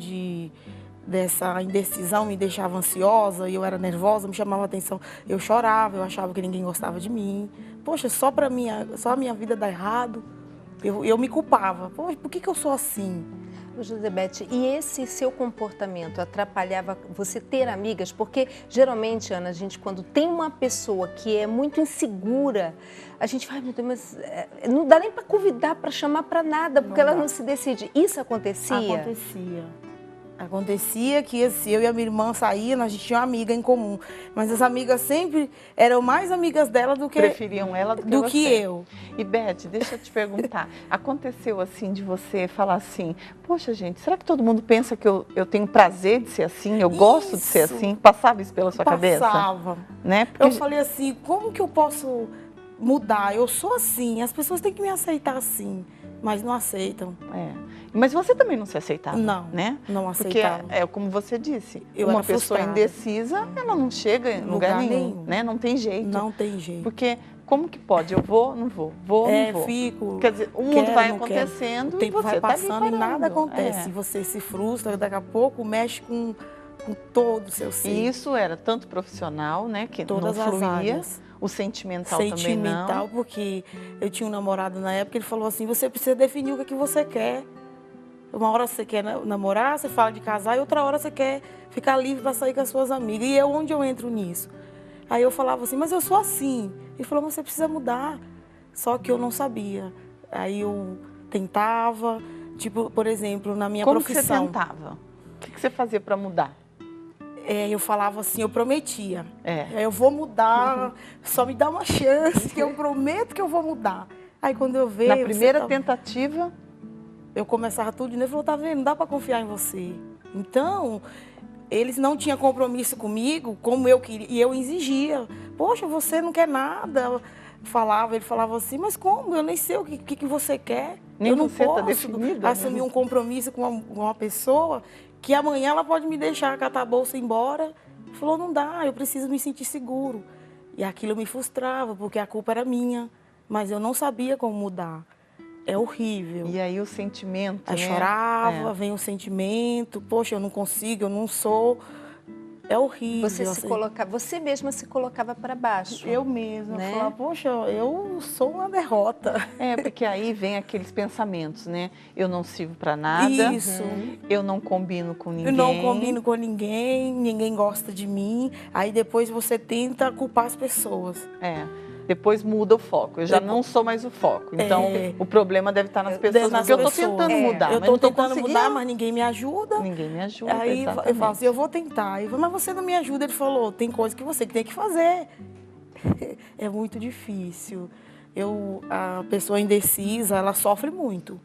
dessa indecisão me deixava ansiosa e eu era nervosa, me chamava atenção, eu chorava, eu achava que ninguém gostava de mim. Poxa, só a minha vida dá errado. Eu me culpava. Poxa, por que eu sou assim? Josebete, e esse seu comportamento atrapalhava você ter amigas? Porque geralmente, Ana, a gente quando tem uma pessoa que é muito insegura, a gente fala, meu Deus, mas não dá nem para convidar, para chamar para nada, porque ela não se decide. Isso acontecia? Acontecia que eu e a minha irmã saíam, a gente tinha uma amiga em comum. Mas as amigas sempre eram mais amigas dela do que... Preferiam ela do que eu. E Beth, deixa eu te perguntar, aconteceu assim de você falar assim, poxa gente, será que todo mundo pensa que eu tenho prazer de ser assim, eu gosto de ser assim? Passava isso pela sua cabeça? Passava. Né? Eu falei assim, como que eu posso mudar? Eu sou assim, as pessoas têm que me aceitar assim. Mas não aceitam. Mas você também não se aceitava, não, né? Não aceitava. Porque, como você disse, eu uma pessoa indecisa, ela não chega em lugar nenhum, né? Não tem jeito. Não tem jeito. Porque como que pode? Eu vou, não vou, não vou. Fico. Quer dizer, o mundo vai acontecendo, o tempo vai passando e nada acontece. É. Você se frustra, daqui a pouco mexe com todo o seu ser. E isso era tanto profissional, né? Que todas não as fluía. áreas. O sentimental também não. Sentimental, porque eu tinha um namorado na época, ele falou assim, você precisa definir o que você quer. Uma hora você quer namorar, você fala de casar, e outra hora você quer ficar livre para sair com as suas amigas. E onde eu entro nisso? Aí eu falava assim, mas eu sou assim. Ele falou, você precisa mudar. Só que eu não sabia. Aí eu tentava, tipo, por exemplo, na minha profissão. Como que você tentava? O que você fazia para mudar? Eu falava assim, eu prometia. Eu vou mudar, só me dá uma chance, que eu prometo que eu vou mudar. Aí quando eu vejo... Na primeira tentativa... Eu começava tudo de novo e falou, tá vendo, não dá para confiar em você. Então, eles não tinham compromisso comigo como eu queria, e eu exigia. Poxa, você não quer nada. Ele falava assim, mas como? Eu nem sei o que você quer. Nem eu não você posso tá definida, assumir um compromisso com uma pessoa que amanhã ela pode me deixar catar a bolsa e ir embora. Ele falou, não dá, eu preciso me sentir seguro. E aquilo me frustrava, porque a culpa era minha, mas eu não sabia como mudar. É horrível. E aí o sentimento, Aí né? chorava, vem o sentimento, poxa, eu não consigo, eu não sou. É horrível. Você mesma se colocava para baixo. Eu mesma. Né? Falava, poxa, eu sou uma derrota. Porque aí vem aqueles pensamentos, né? Eu não sirvo para nada. Isso. Eu não combino com ninguém. Eu não combino com ninguém, ninguém gosta de mim. Aí depois você tenta culpar as pessoas. Depois muda o foco. Eu já não sou mais o foco. Então, o problema deve estar nas pessoas. Porque eu estou tentando mudar. Eu estou tentando mudar, mas ninguém me ajuda. Ninguém me ajuda. Aí eu falo assim, eu vou tentar. Eu falo, mas você não me ajuda. Ele falou, tem coisa que você tem que fazer. É muito difícil. A pessoa indecisa, ela sofre muito.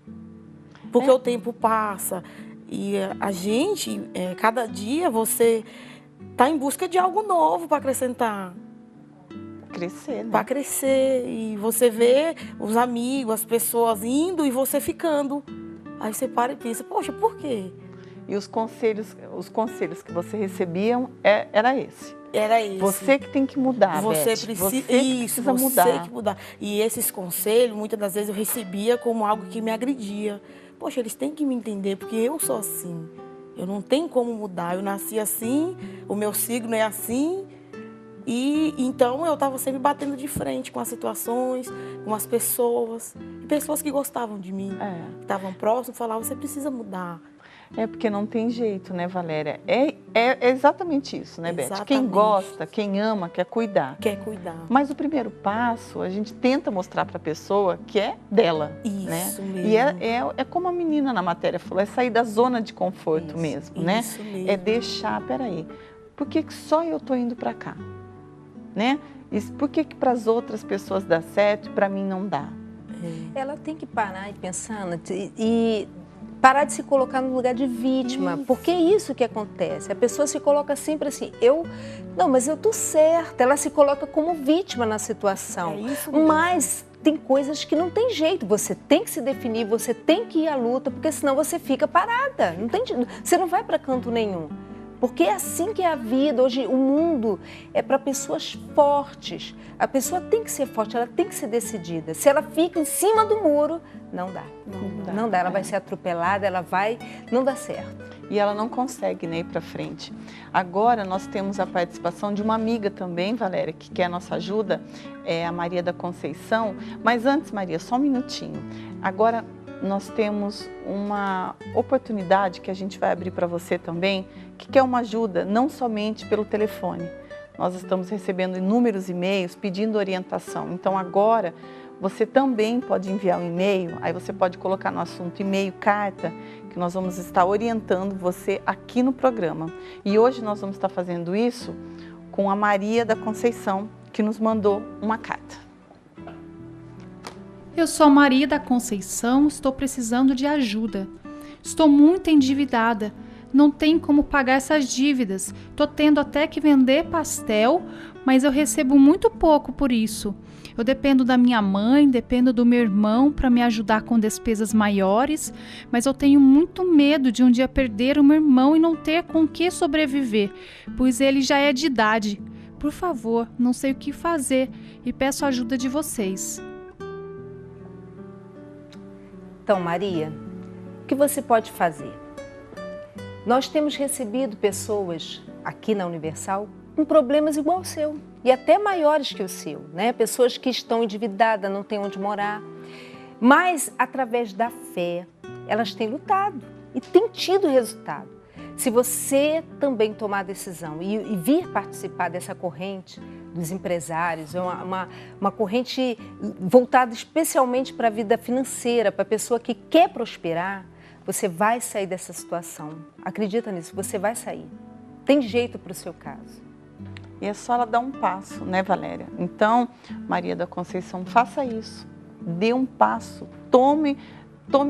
Porque o tempo passa. E a gente, cada dia, você está em busca de algo novo para acrescentar. Crescer, né? Para crescer. E você vê os amigos, as pessoas indo e você ficando. Aí você para e pensa, poxa, por quê? E os conselhos que você recebia era esse? Era esse. Você que tem que mudar, você Beth. Precisa mudar. Você que mudar. E esses conselhos, muitas das vezes eu recebia como algo que me agredia. Poxa, eles têm que me entender, porque eu sou assim. Eu não tenho como mudar. Eu nasci assim, o meu signo é assim. E então eu estava sempre batendo de frente com as situações, com as pessoas. E pessoas que gostavam de mim, que estavam próximas, falavam, você precisa mudar. Porque não tem jeito, né, Valéria? É exatamente isso, né, Beth? Quem gosta, quem ama, quer cuidar. Quer cuidar. Mas o primeiro passo, a gente tenta mostrar para a pessoa que é dela. Isso né? mesmo. E é como a menina na matéria falou, é sair da zona de conforto mesmo, né? Isso mesmo. É deixar, peraí, por que só eu tô indo para cá? Né? E por que para as outras pessoas dá certo e para mim não dá? Ela tem que parar e pensar e parar de se colocar no lugar de vítima, porque é isso que acontece. A pessoa se coloca sempre assim, mas eu tô certa. Ela se coloca como vítima na situação. É isso mesmo. Mas tem coisas que não tem jeito. Você tem que se definir, você tem que ir à luta, porque senão você fica parada. Você não vai para canto nenhum. Porque é assim que é a vida. Hoje o mundo é para pessoas fortes. A pessoa tem que ser forte, ela tem que ser decidida. Se ela fica em cima do muro, não dá. Não dá. Ela vai ser atropelada, não dá certo. E ela não consegue, né, ir para frente. Agora nós temos a participação de uma amiga também, Valéria, que quer a nossa ajuda, é a Maria da Conceição. Mas antes, Maria, só um minutinho. Agora, nós temos uma oportunidade que a gente vai abrir para você também, que é uma ajuda não somente pelo telefone. Nós estamos recebendo inúmeros e-mails pedindo orientação. Então agora você também pode enviar um e-mail, aí você pode colocar no assunto e-mail, carta, que nós vamos estar orientando você aqui no programa. E hoje nós vamos estar fazendo isso com a Maria da Conceição, que nos mandou uma carta. Eu sou a Maria da Conceição, estou precisando de ajuda. Estou muito endividada, não tenho como pagar essas dívidas. Estou tendo até que vender pastel, mas eu recebo muito pouco por isso. Eu dependo da minha mãe, dependo do meu irmão para me ajudar com despesas maiores, mas eu tenho muito medo de um dia perder o meu irmão e não ter com que sobreviver, pois ele já é de idade. Por favor, não sei o que fazer e peço a ajuda de vocês. Então, Maria, o que você pode fazer? Nós temos recebido pessoas aqui na Universal com problemas igual ao seu e até maiores que o seu, né? Pessoas que estão endividadas, não têm onde morar, mas através da fé elas têm lutado e têm tido resultado. Se você também tomar a decisão e vir participar dessa corrente dos empresários, é uma corrente voltada especialmente para a vida financeira, para a pessoa que quer prosperar, você vai sair dessa situação. Acredita nisso, você vai sair. Tem jeito para o seu caso. E é só ela dar um passo, né, Valéria? Então, Maria da Conceição, faça isso. Dê um passo. Tome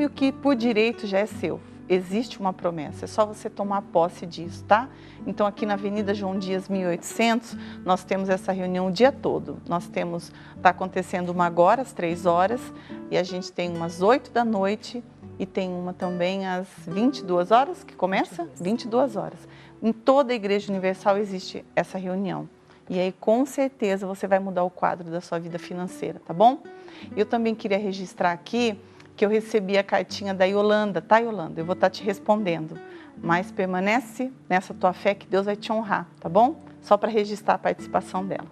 o que por direito já é seu. Existe uma promessa, é só você tomar posse disso, tá? Então, aqui na Avenida João Dias, 1800, nós temos essa reunião o dia todo. Está acontecendo uma agora, às 3 horas, e a gente tem umas 8 da noite, e tem uma também às 22 horas, que começa? 22 horas. Em toda a Igreja Universal existe essa reunião. E aí, com certeza, você vai mudar o quadro da sua vida financeira, tá bom? Eu também queria registrar aqui que eu recebi a cartinha da Yolanda, tá, Yolanda? Eu vou estar te respondendo. Mas permanece nessa tua fé que Deus vai te honrar, tá bom? Só para registrar a participação dela.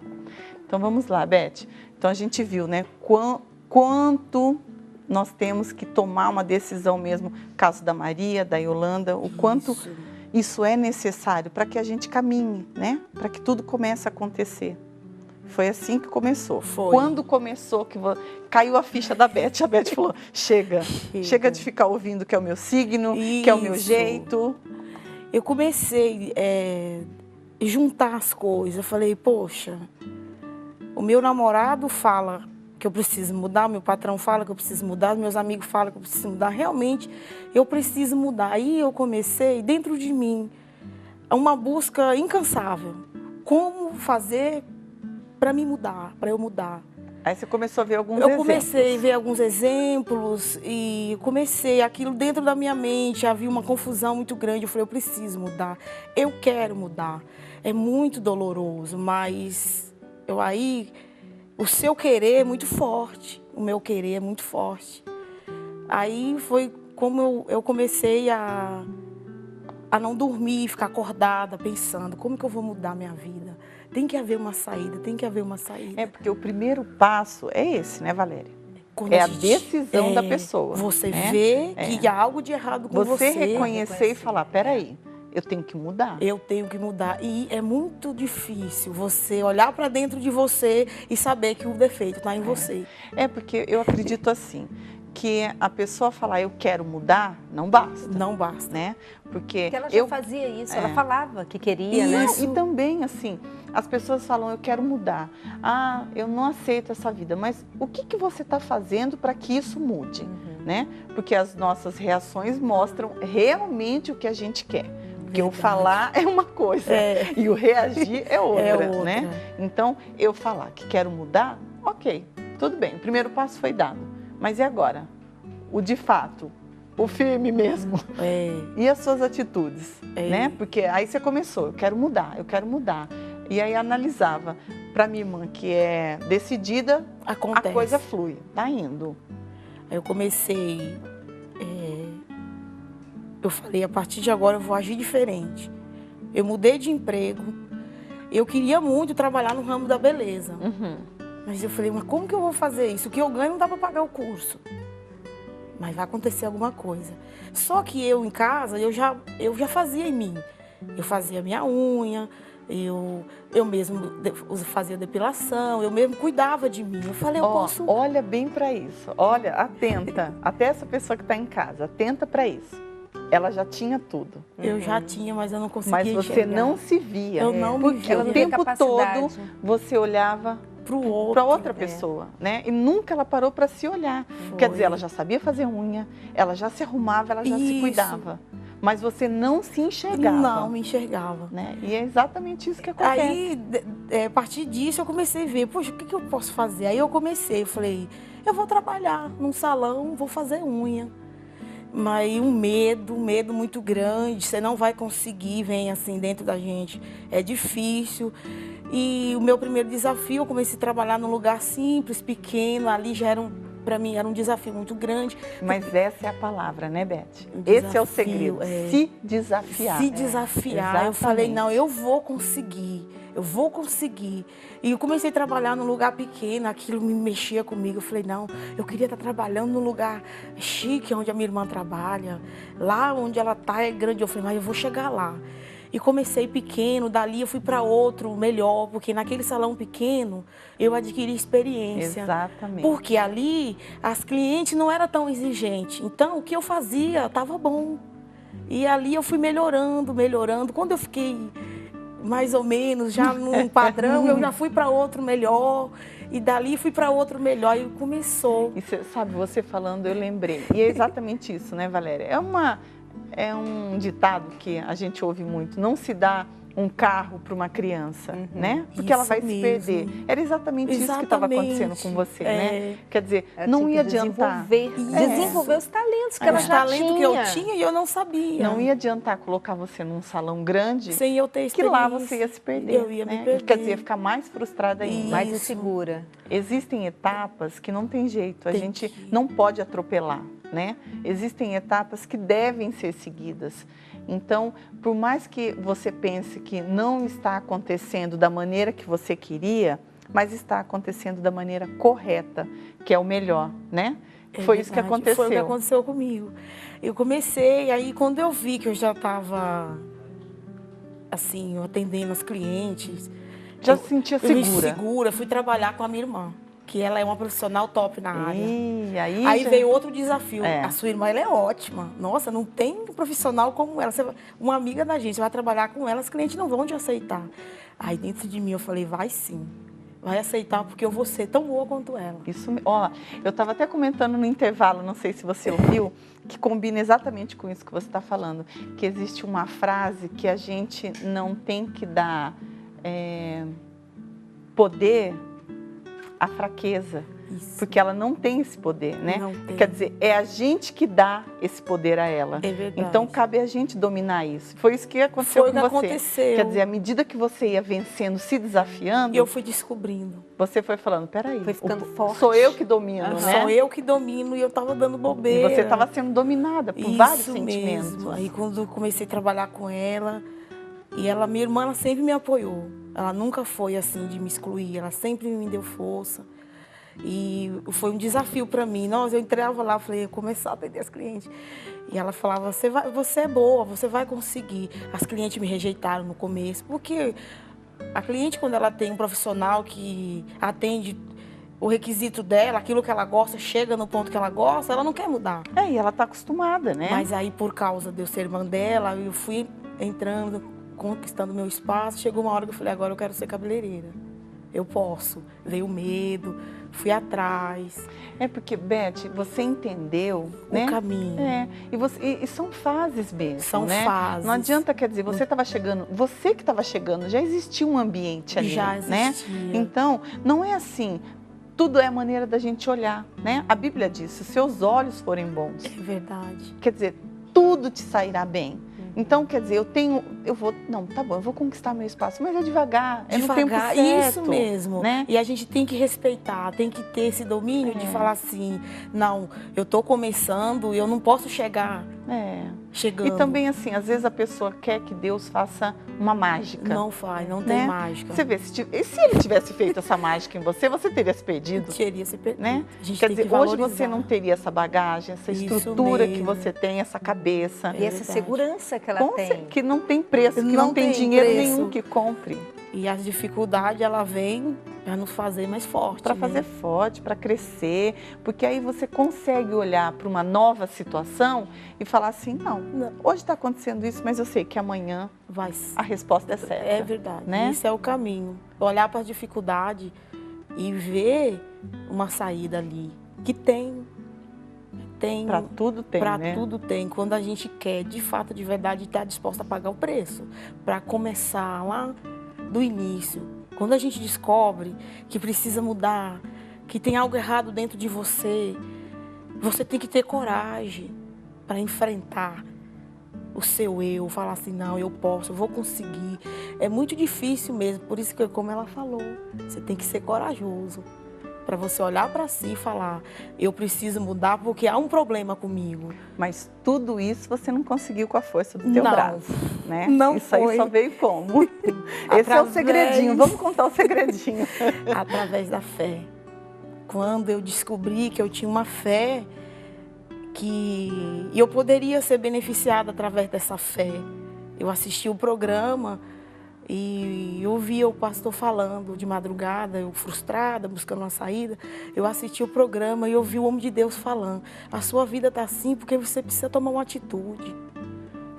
Então, vamos lá, Beth. Então, a gente viu, né, quanto nós temos que tomar uma decisão mesmo, caso da Maria, da Yolanda, o quanto isso é necessário para que a gente caminhe, né? Para que tudo comece a acontecer. Foi assim que começou. Foi. Quando começou, caiu a ficha da Beth, a Beth falou, chega de ficar ouvindo que é o meu signo, que é o meu jeito. Eu comecei a juntar as coisas, eu falei, poxa, o meu namorado fala que eu preciso mudar, meu patrão fala que eu preciso mudar, meus amigos falam que eu preciso mudar, realmente eu preciso mudar. Aí eu comecei, dentro de mim, uma busca incansável, como fazer para me mudar, para eu mudar. Aí você começou a ver alguns exemplos. Eu comecei a ver alguns exemplos e comecei aquilo dentro da minha mente, havia uma confusão muito grande, eu falei, eu preciso mudar, eu quero mudar. É muito doloroso, mas o seu querer é muito forte, o meu querer é muito forte. Aí foi como eu comecei a não dormir, ficar acordada, pensando, como que eu vou mudar minha vida? Tem que haver uma saída, tem que haver uma saída. É, porque o primeiro passo é esse, né, Valéria? É a decisão da pessoa. Você vê que há algo de errado com você. Você reconhecer e falar, peraí, eu tenho que mudar. Eu tenho que mudar. E é muito difícil você olhar para dentro de você e saber que o defeito está em você. É, porque eu acredito assim, que a pessoa falar eu quero mudar, não basta. Não basta. Né? Porque ela já fazia isso, ela falava que queria, né? E também, assim, as pessoas falam eu quero mudar. Ah, eu não aceito essa vida, mas o que você está fazendo para que isso mude? Né? Porque as nossas reações mostram realmente o que a gente quer. Porque o falar é uma coisa e o reagir é outra, né? Então, eu falar que quero mudar, ok, tudo bem, o primeiro passo foi dado. Mas e agora? O de fato, o firme mesmo. E as suas atitudes, né? Porque aí você começou, eu quero mudar. E aí analisava. Para minha irmã, que é decidida, a coisa flui, tá indo. Aí eu comecei... Eu falei, a partir de agora eu vou agir diferente. Eu mudei de emprego. Eu queria muito trabalhar no ramo da beleza. Mas eu falei, mas como que eu vou fazer isso? O que eu ganho não dá para pagar o curso. mas vai acontecer alguma coisa. Só que eu em casa, eu já fazia em mim. Eu fazia minha unha, eu mesmo fazia depilação, eu mesmo cuidava de mim. Eu falei, eu posso... Olha bem para isso, olha, atenta. Até essa pessoa que está em casa, atenta para isso. Ela já tinha tudo. Eu já tinha, mas eu não conseguia enxergar. Mas você não se via. Eu não me via. Porque o tempo todo você olhava para outra pessoa, né? E nunca ela parou para se olhar. Quer dizer, ela já sabia fazer unha, ela já se arrumava, ela já se cuidava. Mas você não se enxergava. Não me enxergava. Né? E é exatamente isso que acontece. Aí, a partir disso, eu comecei a ver, poxa, o que eu posso fazer? Aí eu falei, eu vou trabalhar num salão, vou fazer unha. Mas um medo muito grande, você não vai conseguir, vem assim dentro da gente, é difícil. E o meu primeiro desafio, eu comecei a trabalhar num lugar simples, pequeno, ali já para mim era um desafio muito grande. Mas essa é a palavra, né, Beth? Esse é o segredo, se desafiar. Se desafiar. Eu falei, não, eu vou conseguir. E eu comecei a trabalhar num lugar pequeno, aquilo me mexia comigo. Eu falei, não, eu queria estar trabalhando num lugar chique, onde a minha irmã trabalha. Lá onde ela está é grande. Eu falei, mas eu vou chegar lá. E comecei pequeno, dali eu fui para outro melhor, porque naquele salão pequeno eu adquiri experiência. Exatamente. Porque ali as clientes não eram tão exigentes. Então o que eu fazia estava bom. E ali eu fui melhorando. Quando eu fiquei mais ou menos já num padrão, eu já fui para outro melhor. E dali fui para outro melhor e começou. E cê, sabe, você falando, eu lembrei. E é exatamente isso, né, Valéria? É um ditado que a gente ouve muito, não se dá um carro para uma criança, né? Porque ela vai se perder. Era exatamente isso que estava acontecendo com você, né? Quer dizer, não ia adiantar. Desenvolver os talentos que ela já tinha. Que eu tinha e eu não sabia. Não ia adiantar colocar você num salão grande sem eu ter experiência. Que lá você ia se perder. Eu ia me perder. Quer dizer, ia ficar mais frustrada ainda. Mais insegura. Existem etapas que não tem jeito, a gente não pode atropelar, né? Existem etapas que devem ser seguidas. Então, por mais que você pense que não está acontecendo da maneira que você queria, mas está acontecendo da maneira correta, que é o melhor, né? Foi isso que aconteceu. Foi o que aconteceu comigo. Eu comecei, aí quando eu vi que eu já estava, assim, atendendo as clientes... Já se sentia segura? Eu me segura, fui trabalhar com a minha irmã, que ela é uma profissional top na área. Aí veio outro desafio. A sua irmã, ela é ótima. Nossa, não tem profissional como ela. Uma amiga da gente, você vai trabalhar com ela, os clientes não vão te aceitar. Aí dentro de mim eu falei, vai sim. Vai aceitar, porque eu vou ser tão boa quanto ela. Isso, ó, eu estava até comentando no intervalo, não sei se você ouviu, que combina exatamente com isso que você está falando, que existe uma frase que a gente não tem que dar poder à fraqueza. Isso. Porque ela não tem esse poder, né? Não tem. Quer dizer, é a gente que dá esse poder a ela. É verdade. Então, cabe a gente dominar isso. Foi isso que aconteceu com você. Aconteceu. Quer dizer, à medida que você ia vencendo, se desafiando... E eu fui descobrindo. Você foi falando, peraí. Foi ficando forte. Sou eu que domino, né? Sou eu que domino e eu estava dando bobeira. E você estava sendo dominada por vários sentimentos. Mesmo. Aí, quando eu comecei a trabalhar com ela... E minha irmã, ela sempre me apoiou. Ela nunca foi assim de me excluir. Ela sempre me deu força. E foi um desafio para mim. Nossa, eu entrava lá, falei, eu começar a atender as clientes. E ela falava, você é boa, você vai conseguir. As clientes me rejeitaram no começo, porque a cliente, quando ela tem um profissional que atende o requisito dela, aquilo que ela gosta, chega no ponto que ela gosta, ela não quer mudar. E ela está acostumada, né? Mas aí, por causa de eu ser irmã dela, eu fui entrando, conquistando meu espaço. Chegou uma hora que eu falei, agora eu quero ser cabeleireira. Eu posso. Veio o medo, fui atrás. Porque, Beth, você entendeu, né? O caminho. E são fases mesmo, São né? fases. Não adianta, quer dizer, você estava chegando, você que estava chegando, já existia um ambiente ali, já existia. Né? Então, não é assim, tudo é a maneira da gente olhar, né? A Bíblia diz, se seus olhos forem bons. É verdade. Quer dizer, tudo te sairá bem. Então, quer dizer, eu vou conquistar meu espaço, mas é devagar, é no tempo certo. Isso mesmo, né? E a gente tem que respeitar, tem que ter esse domínio de falar assim, não, eu estou começando e eu não posso chegar chegando. E também assim, às vezes a pessoa quer que Deus faça uma mágica. Não faz, não tem mágica. Você vê, se ele tivesse feito essa mágica em você, você teria se perdido? Teria se perdido. Né? A gente Quer tem dizer, que hoje valorizar. você não teria essa bagagem, essa estrutura que você tem, essa cabeça. E essa segurança que ela tem. Que não tem preço, que não tem dinheiro nenhum que compre. E as dificuldades, ela vem para nos fazer mais forte. Para fazer forte, para crescer. Porque aí você consegue olhar para uma nova situação e falar assim, não, hoje está acontecendo isso, mas eu sei que amanhã a resposta é certa. É verdade, né? Isso é o caminho. Olhar para a dificuldade e ver uma saída ali. Que tem. Para tudo tem, Para tudo tem. Quando a gente quer, de fato, de verdade, estar disposta a pagar o preço. Para começar lá do início. Quando a gente descobre que precisa mudar, que tem algo errado dentro de você, você tem que ter coragem para enfrentar o seu eu, falar assim, não, eu posso, eu vou conseguir. É muito difícil mesmo, por isso que, como ela falou, você tem que ser corajoso. Para você olhar para si e falar, eu preciso mudar porque há um problema comigo. Mas tudo isso você não conseguiu com a força do teu braço, né? Não isso foi. aí só veio como? Esse é o segredinho, vamos contar o segredinho. Através da fé. Quando eu descobri que eu tinha uma fé, que eu poderia ser beneficiada através dessa fé. Eu assisti o programa e eu ouvia o pastor falando de madrugada, eu frustrada, buscando uma saída. Eu assisti o programa e ouvi o homem de Deus falando. A sua vida está assim porque você precisa tomar uma atitude.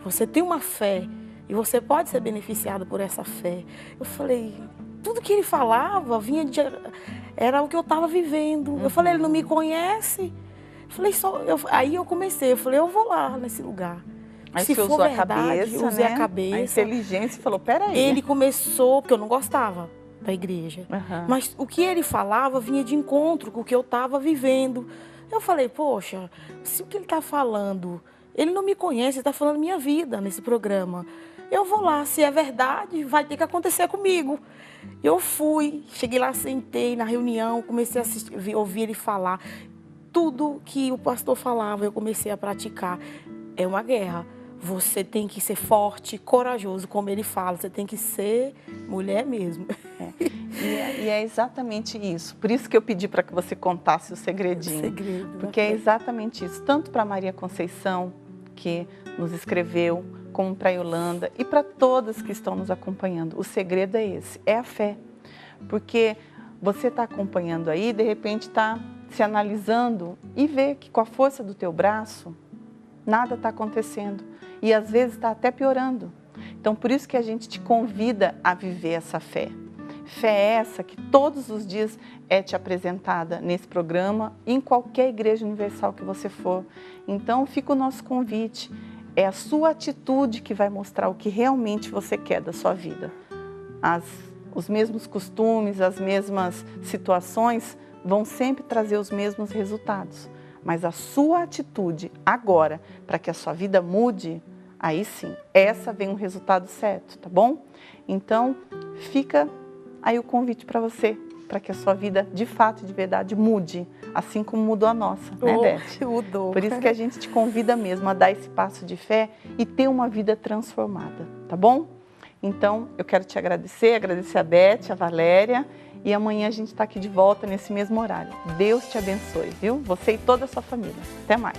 Você tem uma fé e você pode ser beneficiada por essa fé. Eu falei, tudo que ele falava era o que eu estava vivendo. Eu falei, ele não me conhece. Aí eu comecei, eu falei, eu vou lá nesse lugar. Aí se você for usou verdade, a cabeça, usei né? a cabeça. A inteligência e falou, peraí. Ele começou, porque eu não gostava da igreja. Mas o que ele falava vinha de encontro com o que eu estava vivendo. Eu falei, poxa, se o que ele está falando, ele não me conhece, ele está falando minha vida nesse programa. Eu vou lá, se é verdade, vai ter que acontecer comigo. Eu fui, cheguei lá, sentei na reunião, comecei a ouvir ele falar. Tudo que o pastor falava, eu comecei a praticar. É uma guerra. Você tem que ser forte, corajoso, como ele fala. Você tem que ser mulher mesmo. E é exatamente isso. Por isso que eu pedi para que você contasse o segredinho. Porque é exatamente isso. Tanto para Maria Conceição, que nos escreveu, como para a Yolanda e para todas que estão nos acompanhando. O segredo é esse, é a fé. Porque você está acompanhando aí, de repente está se analisando e vê que com a força do teu braço, nada está acontecendo. E às vezes está até piorando. Então, por isso que a gente te convida a viver essa fé. Fé é essa que todos os dias é te apresentada nesse programa, em qualquer igreja universal que você for. Então, fica o nosso convite. É a sua atitude que vai mostrar o que realmente você quer da sua vida. Os mesmos costumes, as mesmas situações vão sempre trazer os mesmos resultados. Mas a sua atitude agora, para que a sua vida mude, aí sim, essa vem um resultado certo, tá bom? Então, fica aí o convite para você, para que a sua vida, de fato e de verdade, mude, assim como mudou a nossa, né, Beth? Mudou. Por isso que a gente te convida mesmo a dar esse passo de fé e ter uma vida transformada, tá bom? Então, eu quero te agradecer a Beth, a Valéria, e amanhã a gente está aqui de volta nesse mesmo horário. Deus te abençoe, viu? Você e toda a sua família. Até mais.